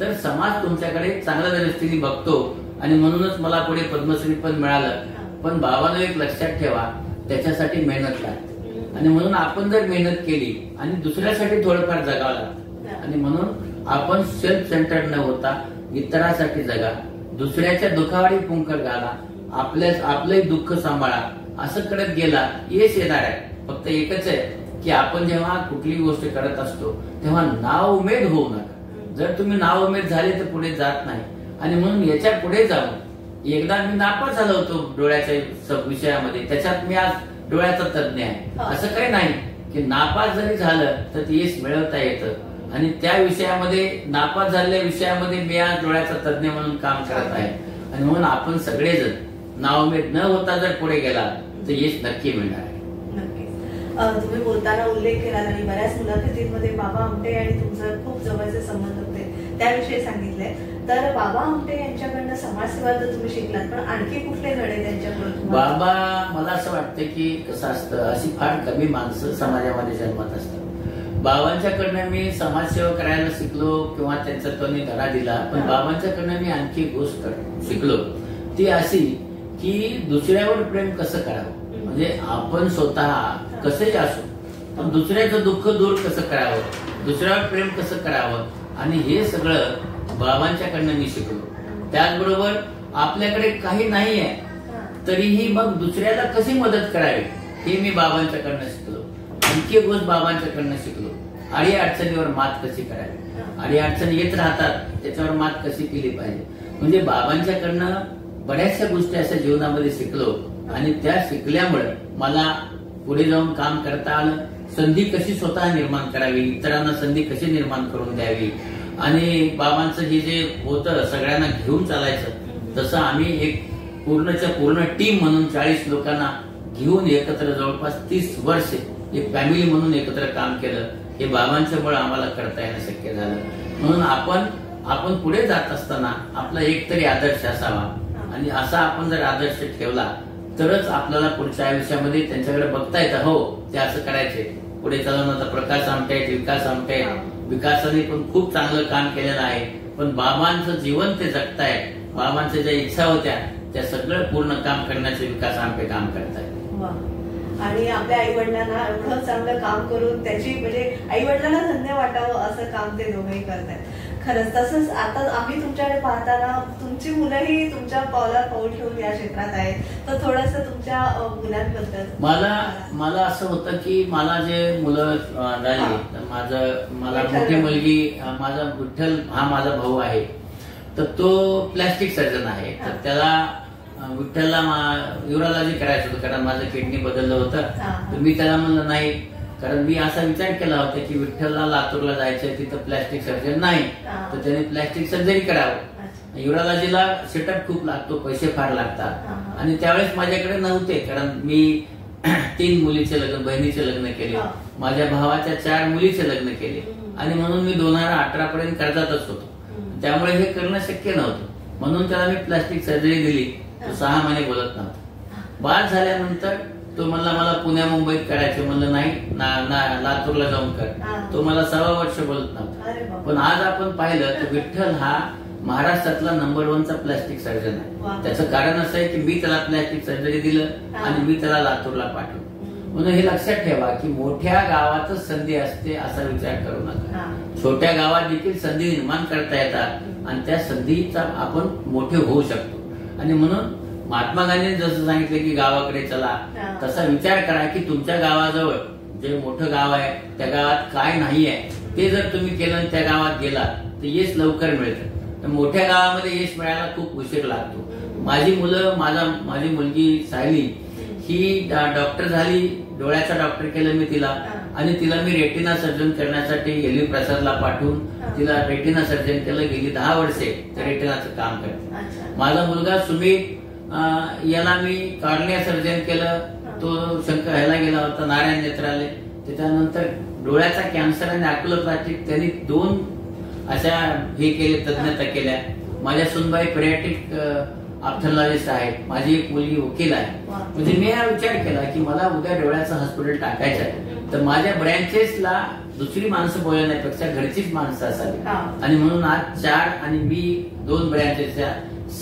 तर समाज तुमच्याकडे चांगल्या दृष्टीने बघतो आणि म्हणूनच मला पुढे पद्मश्री पण मिळालं. पण बाबांनो एक लक्षात ठेवा, त्याच्यासाठी मेहनत लागते आणि म्हणून आपण जर मेहनत केली आणि दुसऱ्यासाठी थोडंफार जगावं लागतं. आणि म्हणून आपण सेल्फ सेंटर्ड न होता इतरांसाठी जगा, दुसऱ्याच्या दुःखावरही पुंकर घाला, आपलंही दुःख सांभाळा. असं करत गेला यश येणार आहे. फक्त एकच आहे की आपण जेव्हा कुठली गोष्ट करत असतो तेव्हा नाउमेद होऊ नका. जर तुम्ही नाउमेद झाले तर पुढे जात नाही. आणि म्हणून याच्या पुढे जाऊन एकदा मी नापास झालो होतो डोळ्याच्या विषयामध्ये, त्याच्यात मी आज डोळ्याचा तज्ञ आहे. असं काही नाही की नापास जरी झालं तर ते यश मिळवता येतं आणि त्या विषयामध्ये नापास झालेल्या विषयामध्ये मी आज डोळ्याचा तज्ञ म्हणून काम करत आहे. आणि म्हणून आपण सगळेजण नाउमेद न होता जर पुढे गेला तर यश नक्की मिळणार आहे. नक्कीच. तुम्ही बोलताना उल्लेख केला आणि बऱ्याच मुलाखतींमध्ये बाबा आमटे आणि तुमचं खूप जवळचे संबंध होते त्याविषयी सांगितले. तर बाबा आमटे यांच्याकडनं समाजसेवा तर तुम्ही शिकलात, पण आणखी कुठले धडे त्यांच्याकडून? बाबा, मला असं वाटतं की कसं असतं, अशी फार कमी माणसं समाजामध्ये जन्मात असतात. बाबांच्याकडनं मी समाजसेवा करायला शिकलो किंवा त्यांचा त्यांनी धडा दिला. पण बाबांच्याकडनं मी आणखी गोष्ट शिकलो ती अशी की दुसऱ्यावर प्रेम कसं करावं. म्हणजे आपण स्वतः कसंही असो पण दुसऱ्याचं दुःख दूर कसं करावं, दुसऱ्यावर प्रेम कसं करावं, आणि हे सगळं बाबांच्याकडनं मी शिकलो. त्याचबरोबर आपल्याकडे काही नाही आहे तरीही मग दुसऱ्याला कशी मदत करावी हे मी बाबांच्याकडनं शिकलो. आणखी गोष्ट बाबांच्याकडनं शिकलो, अडी अडचणीवर मात कशी करावी. अडी अडचणी येत राहतात, त्याच्यावर मात कशी केली पाहिजे. म्हणजे बाबांच्याकडनं बऱ्याचशा गोष्टी अशा जीवनामध्ये शिकलो आणि त्या शिकल्यामुळे मला पुढे जाऊन काम करता आलं. संधी कशी स्वतः निर्माण करावी, इतरांना संधी कशी निर्माण करून द्यावी. आणि बाबांचं हे जे होतं सगळ्यांना घेऊन चालायचं, तसं आम्ही एक पूर्णच्या पूर्ण टीम म्हणून 40 लोकांना घेऊन एकत्र जवळपास 30 वर्ष एक फॅमिली म्हणून एकत्र काम केलं. हे बाबांच्यामुळे आम्हाला करता येणं शक्य झालं. म्हणून आपण पुढे जात असताना आपला एक तरी आदर्श असावा आणि असा आपण जर आदर्श ठेवला तरच आपल्याला पुढच्या आयुष्यामध्ये त्यांच्याकडे बघता येतं, हो ते असं करायचे. पुढे चालून आता प्रकाश आमटे आहेत, विकास आमटे आहेत. विकासाने पण खूप चांगलं काम केलेलं आहे. पण बाबांचं जीवन ते जगतायत. बाबांच्या ज्या इच्छा होत्या त्या सगळं पूर्ण काम करण्याचे विकास आमटे काम करतायत. आणि आपल्या आई वडिलांना एवढं चांगलं काम करून त्याची म्हणजे आई वडिलांना धन्य वाटावं असं काम ते दोघंही करतात. खरंच तसंच आता आम्ही तुमच्याकडे पाहताना तुमची मुलंही तुमच्या पावलावर पाऊल ठेवून या क्षेत्रात आहेत, तर थोडंसं तुमच्या मुलांबद्दल. मला असं होतं की मला जे मुलं झाली तर मला मोठी मुलगी माझा विठ्ठल हा माझा भाऊ आहे, तर तो प्लॅस्टिक सर्जन आहे. तर त्याला विठ्ठलला युरोलॉजी करायचं होतं कारण माझं किडनी बदललं होतं. तर मी त्याला म्हणलं नाही, कारण मी असा विचार केला होता की विठ्ठलला लातूरला जायचंय, तिथं प्लॅस्टिक सर्जन नाही, तर त्याने प्लॅस्टिक सर्जरी करावं. युरोलॉजीला सेटअप खूप लागतो, पैसे फार लागतात. आणि त्यावेळेस माझ्याकडे नव्हते, कारण मी 3 मुलीचे लग्न, बहिणीचे लग्न केले, माझ्या भावाच्या 4 मुलीचे लग्न केले, आणि म्हणून मी 2018 पर्यंत कर्जातच होतो. त्यामुळे हे करणं शक्य नव्हतं. म्हणून त्याला मी प्लॅस्टिक सर्जरी दिली. तो 6 महिने बोलत नव्हता. बाळ झाल्यानंतर तो म्हणला मला पुण्या मुंबईत करायचे. म्हणलं नाही, लातूरला जाऊन कर. तो मला 6 वर्ष बोलत नव्हता. पण आज आपण पाहिलं तर विठ्ठल हा महाराष्ट्रातला नंबर 1चा प्लॅस्टिक सर्जन आहे. त्याचं कारण असं आहे की मी त्याला प्लॅस्टिक सर्जरी दिलं आणि मी त्याला लातूरला पाठवलं. म्हणून हे लक्षात ठेवा की मोठ्या गावातच संधी असते असा विचार करू नका. छोट्या गावात देखील संधी निर्माण करता येतात आणि त्या संधीचा आपण मोठे होऊ शकतो. आणि म्हणून महात्मा गांधींनी जसं सांगितलं की गावाकडे चला, तसा विचार करा की तुमच्या गावाजवळ जे मोठं गाव आहे त्या गावात काय नाही आहे ते जर तुम्ही केलं आणि त्या गावात गेलात तर यश लवकर मिळतं. तर मोठ्या गावामध्ये यश मिळायला खूप उशीर लागतो. माझी मुलं, माझी मुलगी सायली ही डॉक्टर झाली, डोळ्याचा डॉक्टर केलं मी तिला, आणि तिला मी रेटिना सर्जन करण्यासाठी एलव्ही प्रसादला पाठवून तिला रेटिना सर्जन केलं. गेली 10 वर्षे त्या रेटिनाचं काम करते. माझा मुलगा सुमित याला मी कॉर्निया सर्जन केलं. तो ह्याला गेला होता नारायण नेत्रालय. त्याच्यानंतर डोळ्याचा कॅन्सर आणि अॅक्युलोप्लास्टिक त्यांनी 2 अशा हे केले, तज्ञता केल्या. माझ्या सुनबाई पेडियाट्रिक ऑप्थॉल्मॉलॉजिस्ट आहेत. माझी एक मुलगी वकील आहे. म्हणजे मी हा विचार केला की मला उद्या डोळ्याचं हॉस्पिटल टाकायचं आहे, तर माझ्या ब्रँचेसला दुसरी माणसं बोलण्यापेक्षा घरचीच माणसं असावी. आणि म्हणून आज 4 आणि मी 2 ब्रँचेसच्या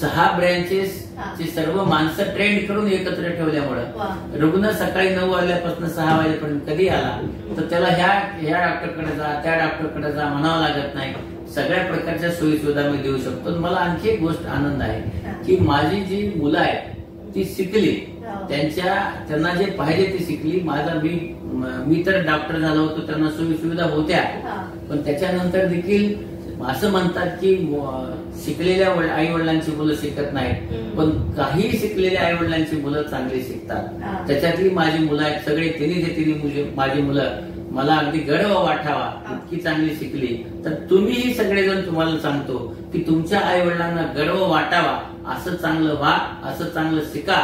6 ब्रँचेस ची सर्व माणसं ट्रेंड करून एकत्र ठेवल्यामुळं रुग्ण सकाळी 9 वाजल्यापासून 6 वाजेपर्यंत कधी आला तर त्याला ह्या डॉक्टरकडे जा, त्या डॉक्टरकडे जा म्हणावं लागत नाही. सगळ्या प्रकारच्या सोयी सुविधा मी देऊ शकतो. मला आणखी एक गोष्ट आनंद आहे की माझी जी मुलं आहेत ती शिकली, त्यांना जे पाहिजे ती शिकली. मी तर डॉक्टर झालो होतो, त्यांना सोयी सुविधा होत्या, पण त्याच्यानंतर देखील असं म्हणतात की शिकलेल्या आई वडिलांची मुलं शिकत नाहीत, पण काही शिकलेल्या आई वडिलांची मुलं चांगली शिकतात. त्याच्यातली माझी मुलं आहेत सगळे, तिन्ही माझी मुलं मला अगदी गर्व वाटावा इतकी चांगली शिकली. तर तुम्हीही सगळेजण तुम्हाला सांगतो की तुमच्या आई वडिलांना गर्व वाटावा, असं चांगलं व्हा, असं चांगलं शिका.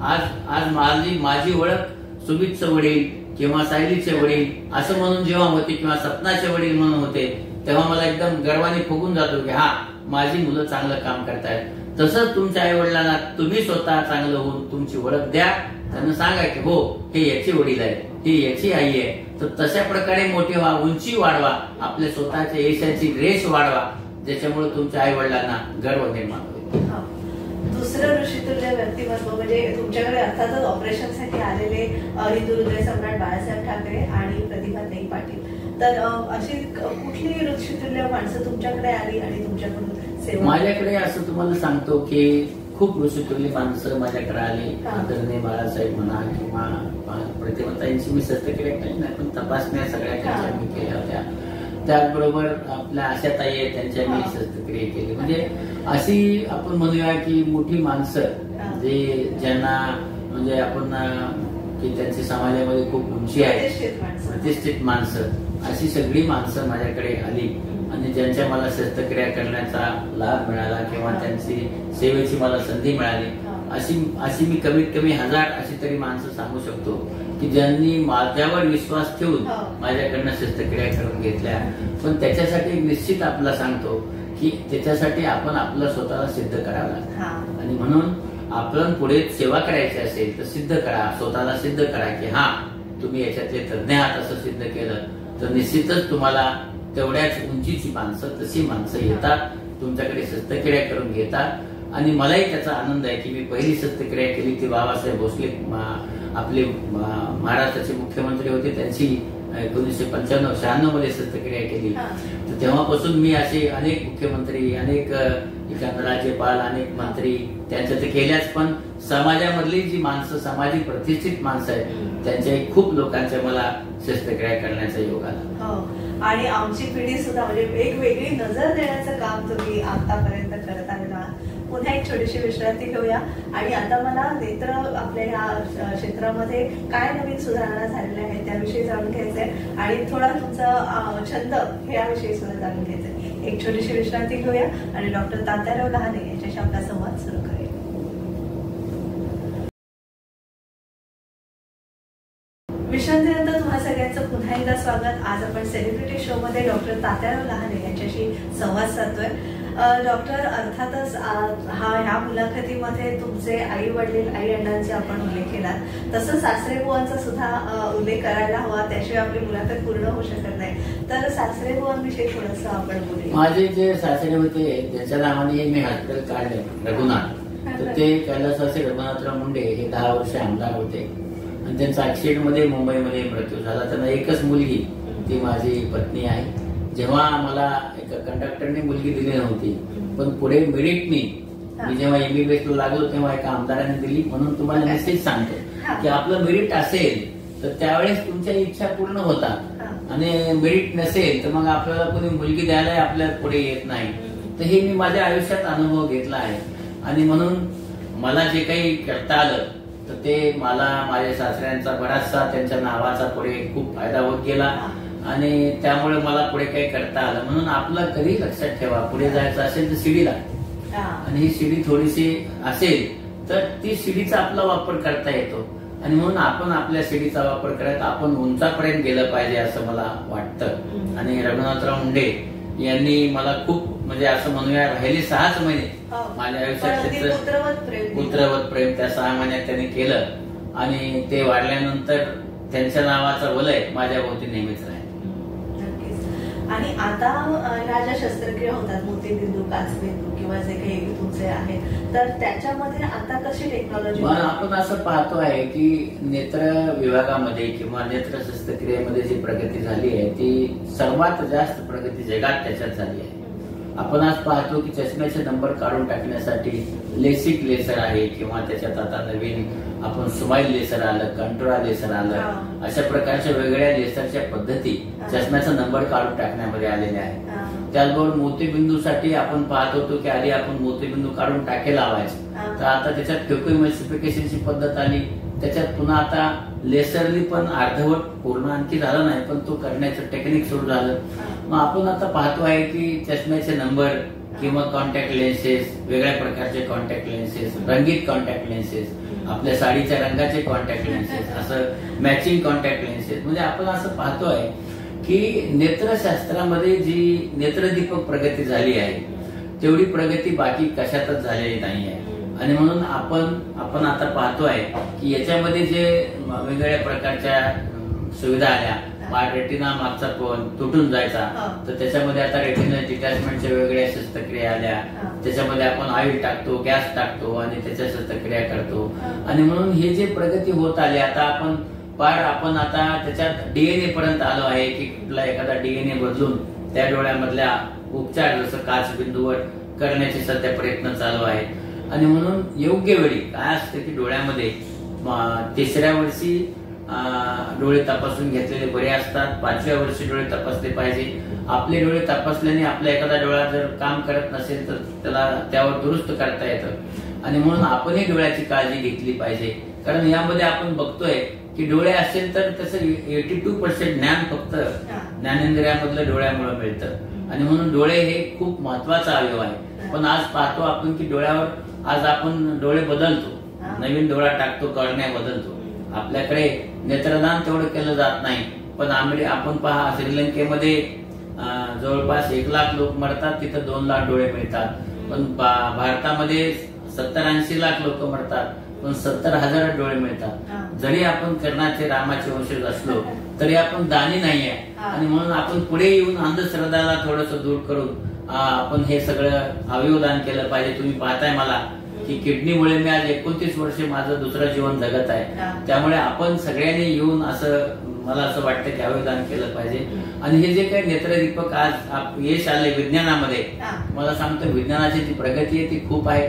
आज माझी ओळख सुमितचं वडील किंवा सायलीचे वडील असं म्हणून जेव्हा होते किंवा सपनाचे वडील म्हणून होते, तेव्हा मला एकदम गर्वाने फुगून जातो की हा माझी मुलं चांगलं काम करतायत. तसंच तुमच्या आई वडिलांना तुम्ही स्वतः चांगलं होऊन तुमची ओळख द्या. त्यांना सांगा की हो हे याचे वडील आहेत, ही याची आई आहे. तर तशा प्रकारे मोठे व्हा, उंची वाढवा, आपल्या स्वतःच्या यशाची रेष वाढवा, ज्याच्यामुळे तुमच्या आई वडिलांना गर्व निर्माण होईल. दुसरं ऋषितुल्य व्यक्तिमत्व म्हणजे तुमच्याकडे अर्थातच ऑपरेशनसाठी आलेले हिंदू हृदय सम्राट बाळासाहेब ठाकरे आणि प्रतिभाताई पाटील. तर अशी कुठली ऋषितुल्य माणसं तुमच्याकडे आली आणि तुमच्याकडून सेवा? माझ्याकडे असं तुम्हाला सांगतो की खूप ऋषितुल्य माणसं माझ्याकडे आली. आदरणीय बाळासाहेब म्हणा किंवा प्रतिभाताईंची मी शस्त्रक्रिया केली नाही, पण तपासण्या सगळ्या त्यांच्या मी केल्या होत्या. त्याचबरोबर आपल्या आशाताई आहेत, त्यांच्या मी शस्त्रक्रिया केली. म्हणजे अशी आपण म्हणूया की मोठी माणसं ज्यांना म्हणजे आपण की त्यांची समाजामध्ये खूप उंची आहे, प्रतिष्ठित माणसं, अशी सगळी माणसं माझ्याकडे आली आणि ज्यांच्या मला शस्त्रक्रिया करण्याचा लाभ मिळाला किंवा त्यांची सेवेची मला संधी मिळाली, अशी मी कमीत कमी 1000 अशी तरी माणसं सांगू शकतो की ज्यांनी माझ्यावर विश्वास ठेवून माझ्याकडनं शस्त्रक्रिया करून घेतल्या. पण त्याच्यासाठी निश्चित आपला सांगतो की त्याच्यासाठी आपण आपलं स्वतःला सिद्ध करावं लागतं. आणि म्हणून आपण पुढे सेवा करायची असेल तर सिद्ध करा, स्वतःला सिद्ध करा की हा तुम्ही याच्यातले तज्ञ आहात असं सिद्ध केलं तर निश्चितच तुम्हाला तेवढ्याच उंचीची माणसं, तशी माणसं येतात, तुमच्याकडे शस्त्रक्रिया करून घेतात. आणि मलाही त्याचा आनंद आहे की मी पहिली शस्त्रक्रिया केली ती बाबासाहेब भोसले आपले महाराष्ट्राचे मुख्यमंत्री होते त्यांची 1995-96 मध्ये शस्त्रक्रिया केली. तर तेव्हापासून मी असे अनेक मुख्यमंत्री, अनेक राज्यपाल, अनेक मंत्री त्यांच्या ते केल्याच, पण समाजामधली जी माणसं, सामाजिक प्रतिष्ठित माणसं आहेत त्यांच्या खूप लोकांच्या मला शस्त्रक्रिया करण्याचा योग आला. आणि आमची पिढी सुद्धा म्हणजे एक वेगळी नजर देण्याचं काम तुम्ही आतापर्यंत करत आलेला आहात. पुन्हा एक छोटीशी विश्रांती घेऊया आणि आता मला नेत्र आपल्या या क्षेत्रामध्ये काय नवीन सुधारणा झालेल्या आहेत त्याविषयी जाणून घ्यायचंय आणि थोडा तुमचा छंद हे याविषयी सुद्धा जाणून घ्यायचंय. एक छोटीशी विश्रांती घेऊया आणि डॉक्टर तात्याराव लहाने यांच्याशी आपला संवाद सुरू करूया. विश्रांतीनंतर तुम्हा सगळ्यांचं पुन्हा एकदा स्वागत. आज आपण सेलिब्रिटी शो मध्ये डॉक्टर तात्याराव लहाने यांच्याशी संवाद साधतोय. डॉक्टर, अर्थातच ह्या मुलाखतीमध्ये तुमचे आई वडील, आई अण्णांचे आपण उल्लेख केला, तसं सासरे बुवांचा सुद्धा उल्लेख करायला हवा, त्याशिवाय आपली मुलाखत पूर्ण होऊ शकत नाही. तर सासरे बुवांविषयी थोडंसं आपण बोलूया. माझे जे सासरे होते त्यांच्या नावाने मी हॉस्पिटल काढले, रघुनाथ. तर ते कैलासवासी रघुनाथराव मुंडे हे 10 वर्ष आमदार होते आणि त्यांचा ऍक्सिडेंट मध्ये मुंबईमध्ये मृत्यू झाला. त्यांना एकच मुलगी, ती माझी पत्नी आहे. जेव्हा मला एका कंडक्टरने मुलगी दिली नव्हती, पण पुढे मेरिटनी मी जेव्हा MBBS ला लागलो तेव्हा एका आमदाराने दिली. म्हणून तुम्हाला मेसेज सांगतो की आपलं मेरिट असेल तर त्यावेळेस तुमच्या इच्छा पूर्ण होतात आणि मेरिट नसेल तर मग आपल्याला कोणी मुलगी द्यायला आपल्याला पुढे येत नाही. तर हे मी माझ्या आयुष्यात अनुभव घेतला आहे आणि म्हणून मला जे काही करता आलं तर ते मला माझ्या सासऱ्यांचा बराचसा त्यांच्या नावाचा पुढे खूप फायदा होत गेला आणि त्यामुळे मला पुढे काही करता आलं. म्हणून आपलं कधी लक्षात ठेवा, पुढे जायचं असेल तर शिडी लागते आणि ही शिडी थोडीशी असेल तर ती शिडीचा आपला वापर करता येतो आणि म्हणून आपण आपल्या शिडीचा वापर करत आपण उंचापर्यंत गेलं पाहिजे असं मला वाटतं. आणि रघुनाथराव मुंडे यांनी मला खूप म्हणजे असं म्हणूया राहिले 6 महिने माझ्या आयुष्यात पुत्रवत प्रेम त्या 6 महिन्यात त्यांनी केलं आणि ते वाढल्यानंतर त्यांच्या नावाचा वलय माझ्या भोवती नेहमीच राहील. आणि आता ह्या ज्या शस्त्रक्रिया होतात, मोतीबिंदू, काचबिंदू किंवा जे काही तुमचे आहेत, तर त्याच्यामध्ये आता कशी टेक्नॉलॉजी आपण असं पाहतो आहे की नेत्र विभागामध्ये किंवा नेत्र शस्त्रक्रियेमध्ये जी प्रगती झाली आहे ती सर्वात जास्त प्रगती जगात त्याच्यात झाली आहे. आपण आज पाहतो की चष्म्याचे नंबर काढून टाकण्यासाठी लेसिक लेसर आहे किंवा त्याच्यात आता नवीन आपण स्माईल लेसर आलं, कंट्रोला लेसर आलं, अशा प्रकारच्या वेगवेगळ्या लेसरच्या पद्धती चष्म्याचा नंबर काढून टाकण्यामध्ये आलेल्या आहेत. त्याचबरोबर मोतीबिंदूसाठी आपण पाहत होतो की आधी आपण मोतीबिंदू काढून टाके लावायचं, तर आता त्याच्यात फेकोइमल्सिफिकेशनची पद्धत आली. त्याच्यात पुन्हा आता लेसरली पण अर्धवट पूर्ण आणखी झालं नाही पण तो करण्याचं टेक्निक सुरू झालं. मग आपण आता पाहतो आहे की चष्म्याचे नंबर किंवा कॉन्टॅक्ट लेन्सेस, वेगळ्या प्रकारचे कॉन्टॅक्ट लेन्सेस, रंगीत कॉन्टॅक्ट लेन्सेस, आपल्या साडीच्या रंगाचे कॉन्टॅक्ट लेन्सेस, असं मॅचिंग कॉन्टॅक्ट लेन्सेस, म्हणजे आपण असं पाहतोय की नेत्रशास्त्रामध्ये जी नेत्रदीपक प्रगती झाली आहे तेवढी प्रगती बाकी कशातच झालेली नाही आहे. आणि म्हणून आपण आता पाहतोय की याच्यामध्ये जे वेगवेगळ्या प्रकारच्या सुविधा आल्या, रेटिना मागचा तुटून जायचा तर त्याच्यामध्ये आता रेटिना डिटॅचमेंटच्या वेगवेगळ्या शस्त्रक्रिया आल्या. त्याच्यामध्ये आपण ऑइल टाकतो, गॅस टाकतो आणि त्याच्या शस्त्रक्रिया करतो. आणि म्हणून हे जे प्रगती होत आली आता आपण आता त्याच्यात DNA पर्यंत आलो आहे की कुठला एखादा DNA बदलून त्या डोळ्यामधल्या उपचार जसं काचबिंदूवर करण्याचे सध्या प्रयत्न चालू आहेत. आणि म्हणून योग्य वेळी काय असतं की डोळ्यामध्ये 3ऱ्या वर्षी डोळे तपासून घेतलेले बरे असतात, 5व्या वर्षी डोळे तपासले पाहिजे. आपले डोळे तपासल्याने आपला एखादा डोळा जर काम करत नसेल तर त्यावर दुरुस्त करता येतं. आणि म्हणून आपणही डोळ्याची काळजी घेतली पाहिजे, कारण यामध्ये आपण बघतोय की डोळे असेल तर त्याचं 82% ज्ञान फक्त ज्ञानेंद्रियामधलं डोळ्यामुळे मिळतं. आणि म्हणून डोळे हे खूप महत्वाचा अवयव आहे. पण आज पाहतो आपण की डोळ्यावर आज आपण डोळे बदलतो, नवीन डोळा टाकतो, कॉर्निया बदलतो. आपल्याकडे नेत्रदान तेवढं केलं जात नाही. पण आपण पहा श्रीलंकेमध्ये जवळपास 1 लाख लोक मरतात, तिथं 2 लाख डोळे मिळतात. पण भारतामध्ये 70-80 लाख लोक मरतात पण 70,000 डोळे मिळतात. जरी आपण कर्णाचे रामाचे वंशज असलो तरी आपण दानी नाहीये. आणि म्हणून आपण पुढे येऊन अंधश्रद्धाला थोडस दूर करून आपण हे सगळं अवयवदान केलं पाहिजे. तुम्ही पाहताय मला की किडनीमुळे मी आज 29 वर्षे माझं दुसरं जीवन जगत आहे. त्यामुळे आपण सगळ्यांनी येऊन असं मला असं वाटतं की अवयवदान केलं पाहिजे. आणि हे जे काही नेत्रदीपक आज यश आले विज्ञानामध्ये, मला सांगतो विज्ञानाची जी प्रगती आहे ती खूप आहे.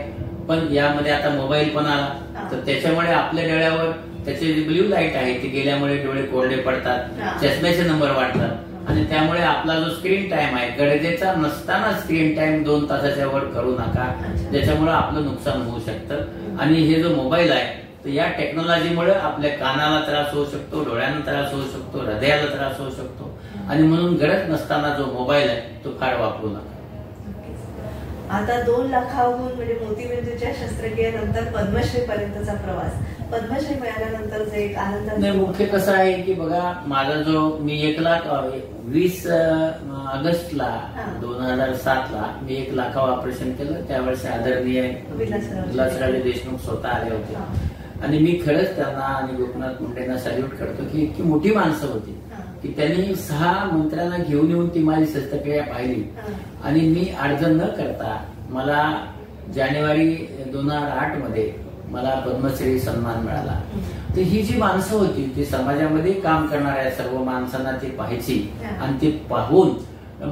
पण यामध्ये आता मोबाईल पण आला, तर त्याच्यामुळे आपल्या डोळ्यावर त्याचे जी ब्ल्यू लाईट आहे ती गेल्यामुळे डोळे कोरडे पडतात, चष्म्याचे नंबर वाढतात. आणि त्यामुळे आपला जो स्क्रीन टाइम आहे, गरजेचा नसताना स्क्रीन टाइम 2 तासाच्या वर करू नका, ज्याच्यामुळे आपलं नुकसान होऊ शकतं. आणि हे जो मोबाईल आहे तर या टेक्नॉलॉजीमुळे आपल्या कानाला त्रास होऊ शकतो, डोळ्यांना त्रास होऊ शकतो, हृदयाला त्रास होऊ शकतो. आणि म्हणून गरज नसताना जो मोबाईल आहे तो फार वापरू नका. आता 2 लाखाहून म्हणजे मोतीबिंदूच्या शस्त्रक्रियेनंतर पद्मश्री पर्यंतचा प्रवास, पद्मश्री मिळाल्यानंतर जे एक आनंद. नाही, मुख्य कसं आहे की बघा, माझा जो मी 1,20 ऑगस्टला 2007ला मी 1 लाखावर ऑपरेशन केलं. त्यावेळेस आदरणीय विलासराव देशमुख स्वतः आले होते. आणि मी खरंच त्यांना आणि गोपीनाथ मुंडेंना सॅल्यूट करतो की इतकी मोठी माणसं होती की त्यांनी 6 मंत्र्यांना घेऊन येऊन ती माझी शस्त्रक्रिया पाहिली. आणि मी अडचण न करता मला जानेवारी 2008 मध्ये मला पद्मश्री सन्मान मिळाला. तर ही जी माणसं होती ती समाजामध्ये काम करणाऱ्या सर्व माणसांना ती पाहायची. आणि ते पाहून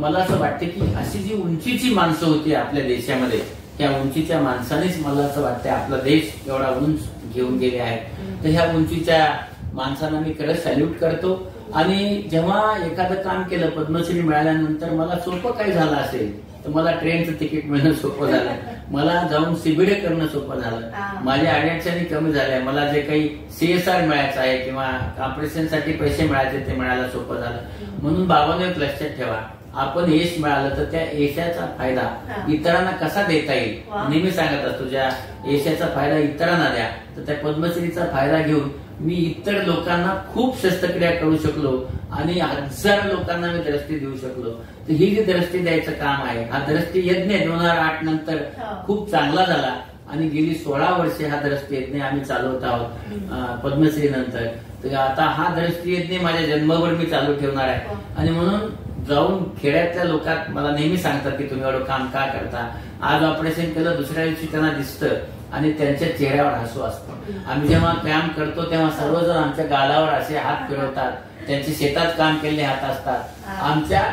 मला असं वाटतं की अशी जी उंचीची माणसं होती आपल्या देशामध्ये, त्या उंचीच्या माणसानेच मला असं वाटतं आपला देश एवढा उंच घेऊन गेले आहेत. तर ह्या उंचीच्या माणसांना मी खरंच सॅल्यूट करतो. आणि जेव्हा एखादं काम केलं पद्मश्री मिळाल्यानंतर मला सोपं काही झालं असेल तर मला ट्रेनचं तिकीट मिळणं सोपं झालं, मला जाऊन सीबीडी करणं सोपं झालं, माझ्या अडचणी कमी झाल्या, मला जे काही CSR मिळायचं आहे किंवा ऑपरेशनसाठी पैसे मिळायचे ते मिळायला सोपं झालं. म्हणून बाबांनो एक लक्षात ठेवा, आपण यश मिळालं तर त्या यशाचा फायदा इतरांना कसा देता येईल. नेहमी सांगत असतो ज्या यशाचा फायदा इतरांना द्या. तर त्या पद्मश्रीचा फायदा घेऊन मी इतर लोकांना खूप शस्त्रक्रिया करू शकलो आणि 1000 लोकांना मी दृष्टी देऊ शकलो. तर ही जी दृष्टी द्यायचं काम आहे, हा दृष्टी यज्ञ 2008 नंतर खूप चांगला झाला. आणि गेली 16 वर्षे हा दृष्टी यज्ञ आम्ही चालवत आहोत पद्मश्री नंतर. तर आता हा दृष्टी यज्ञ माझ्या जन्मभर मी चालू ठेवणार आहे. आणि म्हणून जाऊन खेड्यातल्या लोकात मला नेहमी सांगतात की तुम्ही एवढं काम का करता. आज ऑपरेशन केलं, दुसऱ्या दिवशी त्यांना दिसतं आणि त्यांच्या चेहऱ्यावर हसू असतं. आम्ही जेव्हा काम करतो तेव्हा सर्वजण आमच्या गालावर असे हात फिरवतात, त्यांचे शेतात काम केलेले हात असतात, आमच्या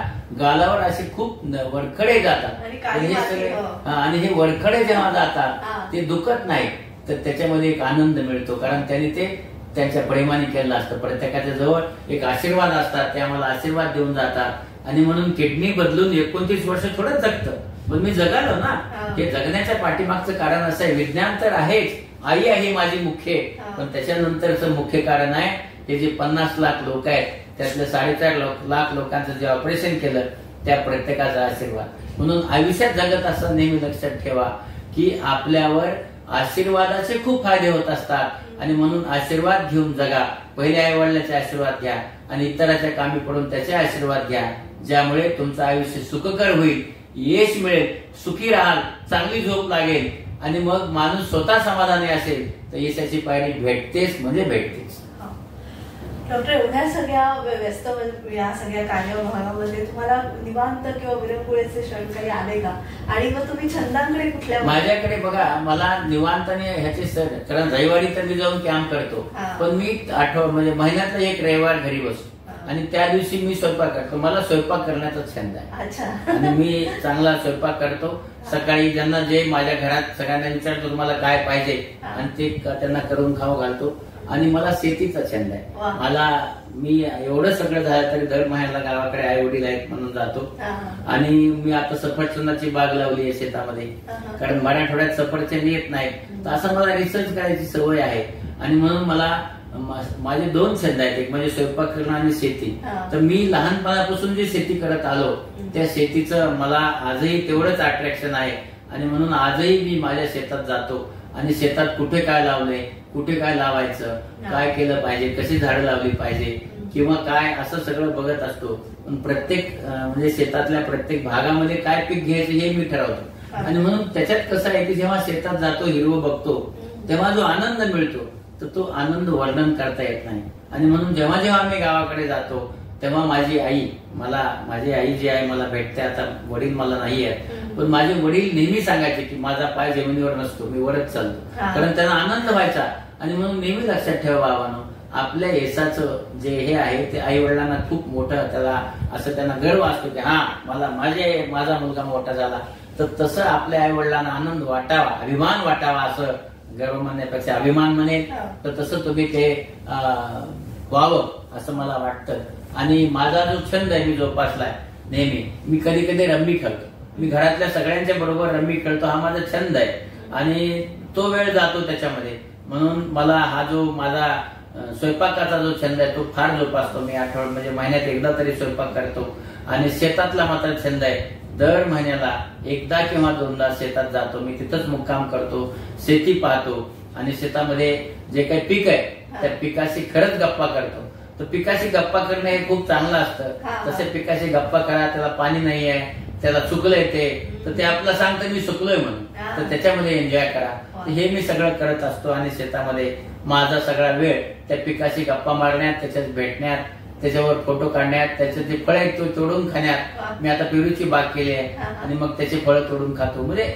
गालावर असे खूप वरखडे जातात. आणि हे वरखडे जेव्हा जातात ते दुखत नाही, तर त्याच्यामध्ये एक आनंद मिळतो, कारण त्यांनी ते त्यांच्या प्रेमाने केलेलं असतं. प्रत्येकाच्या जवळ एक आशीर्वाद असतात, ते आम्हाला आशीर्वाद देऊन जातात. आणि म्हणून किडनी बदलून 29 वर्ष थोडंच जगतं, पण मी जगालो ना. हे जगण्याच्या पाठीमागचं कारण असं आहे, विज्ञान तर आहेच, आई आहे माझी मुख्य, पण त्याच्यानंतरचं मुख्य कारण आहे हे जे 50 लाख लोक आहेत त्यातलं 4.5 लाख लोकांचं जे ऑपरेशन केलं त्या प्रत्येकाचा आशीर्वाद. म्हणून आयुष्यात जगत असताना नेहमी लक्षात ठेवा की आपल्यावर आशीर्वादाचे खूप फायदे होत असतात. आणि म्हणून आशीर्वाद घेऊन जगा. पहिले आई वडिलांचे आशीर्वाद घ्या आणि इतराच्या कामी पडून त्याचे आशीर्वाद घ्या, ज्यामुळे तुमचं आयुष्य सुखकर होईल, यश मिळेल, सुखी राहाल, चांगली झोप लागेल. आणि मग माणूस स्वतः समाधानी असेल तर यशाची पायरी भेटतेच म्हणजे भेटतेच. डॉक्टर, एवढ्या सगळ्या व्यस्त या सगळ्या कार्यभागामध्ये तुम्हाला निवांत किंवा विरंगुळेचे क्षण काही आले का? आणि मग तुम्ही छंदांकडे कुठल्या? माझ्याकडे बघा, मला निवांताने ह्याचे सर, कारण रविवारी तर मी जाऊन कॅम्प करतो, पण मी म्हणजे महिन्यातला एक रविवार घरी बसतो आणि त्या दिवशी मी स्वयंपाक करतो. मला स्वयंपाक करण्याचा छंद आहे आणि मी चांगला स्वयंपाक करतो. सकाळी ज्यांना जे माझ्या घरात सगळ्यांना विचारतो तुम्हाला काय पाहिजे आणि ते त्यांना करून खाऊ घालतो. आणि मला शेतीचा छंद आहे. मी एवढं सगळं झालं तरी दर महिन्याला गावाकडे आई वडील आहेत म्हणून जातो. आणि मी आता सफरचंदाची बाग लावली आहे शेतामध्ये, कारण मराठवाड्यात सफरचंद येत नाही, तर असं मला रिसर्च करायची सवय आहे. आणि म्हणून मला माझे 2 छंद आहेत, एक म्हणजे स्वयंपाक करणं आणि शेती. तर मी लहानपणापासून जी शेती करत आलो त्या शेतीचं मला आजही तेवढंच अट्रॅक्शन आहे. आणि म्हणून आजही मी माझ्या शेतात जातो आणि शेतात कुठे काय लावलंय, कुठे काय लावायचं, काय केलं पाहिजे, कशी झाडं लावली पाहिजे किंवा काय, असं सगळं बघत असतो. पण प्रत्येक म्हणजे शेतातल्या प्रत्येक भागामध्ये काय पीक घ्यायचं हे मी ठरवतो. आणि म्हणून त्याच्यात कसं आहे की जेव्हा शेतात जातो, हिरवं बघतो, तेव्हा जो आनंद मिळतो तर तो आनंद वर्णन करता येत नाही. आणि म्हणून जेव्हा जेव्हा आम्ही गावाकडे जातो तेव्हा माझी आई जी आहे मला भेटते. आता वडील मला नाही आहेत, पण माझे वडील नेहमी सांगायचे की माझा पाय जमिनीवर नसतो, मी वरच चालतो, कारण त्यांना आनंद व्हायचा. आणि म्हणून नेहमी लक्षात ठेवा बाबांनो, आपल्या यशाचं जे हे आहे ते आई वडिलांना खूप मोठं, त्यांना गर्व असतो की हा माझा मुलगा मोठा झाला. तर तसं आपल्या आई वडिलांना आनंद वाटावा, अभिमान वाटावा, असं गर्व म्हणण्यापेक्षा अभिमान म्हणेल तर तसं तुम्ही ते व्हावं असं मला वाटतं. आणि माझा जो छंद आहे मी जोपासलाय नेहमी, मी कधी कधी रम्मी खेळतो. मी घरातल्या सगळ्यांच्या बरोबर रम्मी खेळतो, हा माझा छंद आहे आणि तो वेळ जातो त्याच्यामध्ये. म्हणून मला हा जो माझा स्वयंपाकाचा जो छंद आहे तो फार जोपासतो मी. म्हणजे महिन्यात एकदा तरी स्वयंपाक करतो. आणि शेतातला मात्र छंद आहे, दर महिन्याला एकदा किंवा दोनदा शेतात जातो मी, तिथंच मुक्काम करतो, शेती पाहतो आणि शेतामध्ये जे काही पीक आहे त्या पिकाशी खरंच गप्पा करतो. तर पिकाशी गप्पा करणं हे खूप चांगलं असतं. तसे पिकाशी गप्पा करा, त्याला पाणी नाही आहे, त्याला चुकलंय ते, तर ते आपलं सांगतं मी चुकलोय म्हणून, तर त्याच्यामध्ये एन्जॉय करा. हे मी सगळं करत असतो. आणि शेतामध्ये माझा सगळा वेळ त्या पिकाशी गप्पा मारण्यात, त्याच्यात भेटण्यात, त्याच्यावर फोटो काढण्यात, त्याचे जे फळ आहेत ते तोडून खाण्यात. मी आता पेरूची बाग केली आहे आणि मग त्याचे फळं तोडून खातो. म्हणजे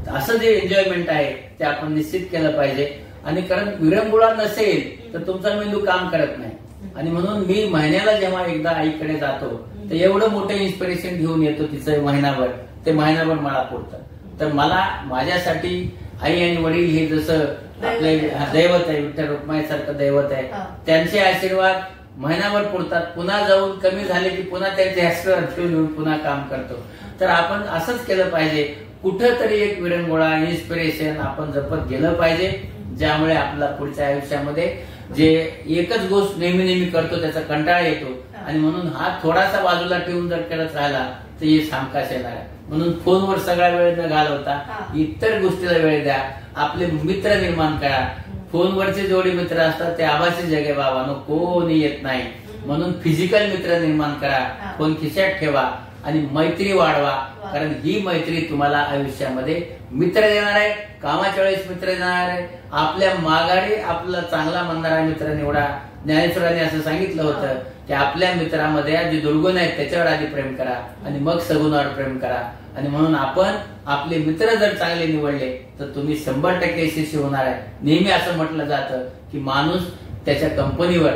असं जे एन्जॉयमेंट आहे ते आपण निश्चित केलं पाहिजे. आणि कारण विरंगुळा नसेल तर तुमचा मेंदू काम करत नाही. आणि म्हणून मी महिन्याला जेव्हा एकदा आईकडे जातो तर एवढं मोठं इन्स्पिरेशन घेऊन येतो तिचं महिनाभर, ते महिनाभर मला पुरतं. तर मला माझ्यासाठी आई आणि वडील हे जसं आपले दैवत आहे, विठ्ठल रुक्माई सारखं दैवत आहे, त्यांचे आशीर्वाद महिनाभर पुरतात. पुन्हा जाऊन कमी झाले की पुन्हा त्यांचे आशीर्वाद घेऊन पुन्हा काम करतो. तर आपण असंच केलं पाहिजे. कुठंतरी एक विरंगुळा, इन्स्पिरेशन आपण जपत गेलं पाहिजे, ज्यामुळे आपला पुढच्या आयुष्यामध्ये जे एकच गोष्ट नेहमी नेहमी करतो त्याचा कंटाळा येतो. आणि म्हणून हा थोडासा बाजूला ठेवून जर करत राहिला तर हे सामकाश येणार आहे. म्हणून फोनवर सगळा वेळ न घालवता इतर गोष्टीला वेळ द्या. आपले मित्र निर्माण करा. फोनवरचे जेवढे मित्र असतात ते आभासी जग आहे बाबांनो, कोणी येत नाही. म्हणून फिजिकल मित्र निर्माण करा, फोन खिशात ठेवा आणि मैत्री वाढवा. कारण ही मैत्री तुम्हाला आयुष्यामध्ये मित्र देणार आहे, कामाच्या वेळेस मित्र देणार आहे. आपल्या माघारी आपला चांगला म्हणणारा मित्र निवडा. ज्ञानेश्वरांनी असं सांगितलं होतं की आपल्या मित्रामध्ये जे दुर्गुण आहेत त्याच्यावर आधी प्रेम करा आणि मग सगुणावर प्रेम करा. आणि म्हणून आपण आपले मित्र जर चांगले निवडले तर तुम्ही 100% यशस्वी होणार आहे. नेहमी असं म्हटलं जातं की माणूस त्याच्या कंपनीवर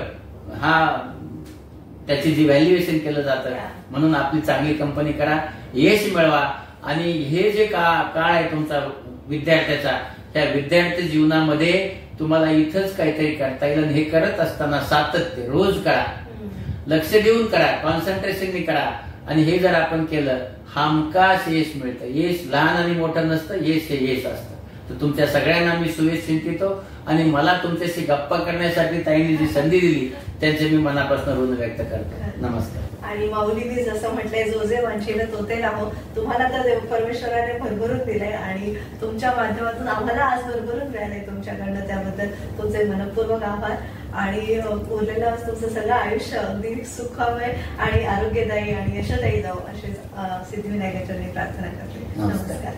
त्याची जी व्हॅल्युएशन केलं जातं. म्हणून आपली चांगली कंपनी करा, यश मिळवा. आणि हे जे काळ आहे तुमचा विद्यार्थ्याचा, त्या विद्यार्थी जीवनामध्ये तुम्हाला इथंच काहीतरी करता येईल. हे करत असताना सातत्य रोज करा, लक्ष देऊन करा, कॉन्सन्ट्रेशनने करा. आणि हे जर आपण केलं हमखास यश मिळतं. यश लहान आणि मोठं नसतं, यश हे यश असतं. तर तुमच्या सगळ्यांना मी शुभेच्छा चिंतितो. आणि मला तुमच्याशी गप्पा करण्यासाठी ताईंनी जी संधी दिली त्यांचे मी मनापासून ऋण व्यक्त करतो. नमस्कार. आणि माऊलींनी जसं म्हटलंय, जो जे वांछिल तोते राहो. तुम्हाला तर परमेश्वराने भरभरून दिलंय आणि तुमच्या माध्यमातून आम्हाला आज भरभरून मिळालंय तुमच्याकडनं. त्याबद्दल तुमचे मनपूर्वक आभार. आणि उरलेलं तुमचं सगळं आयुष्य अगदी सुखमय आणि आरोग्यदायी आणि यशदायी जावं अशी सिद्धिविनायकाच्या मी प्रार्थना करते. नमस्कार.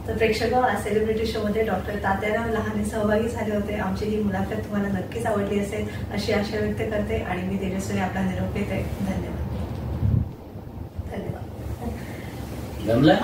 तर प्रेक्षक, आज सेलिब्रिटी शो मध्ये डॉक्टर तात्याराव लहाने सहभागी झाले होते. आमची ही मुलाखत तुम्हाला नक्कीच आवडली असेल अशी आशा व्यक्त करते आणि मी तेजस्वी आपला निरोप घेते. धन्यवाद.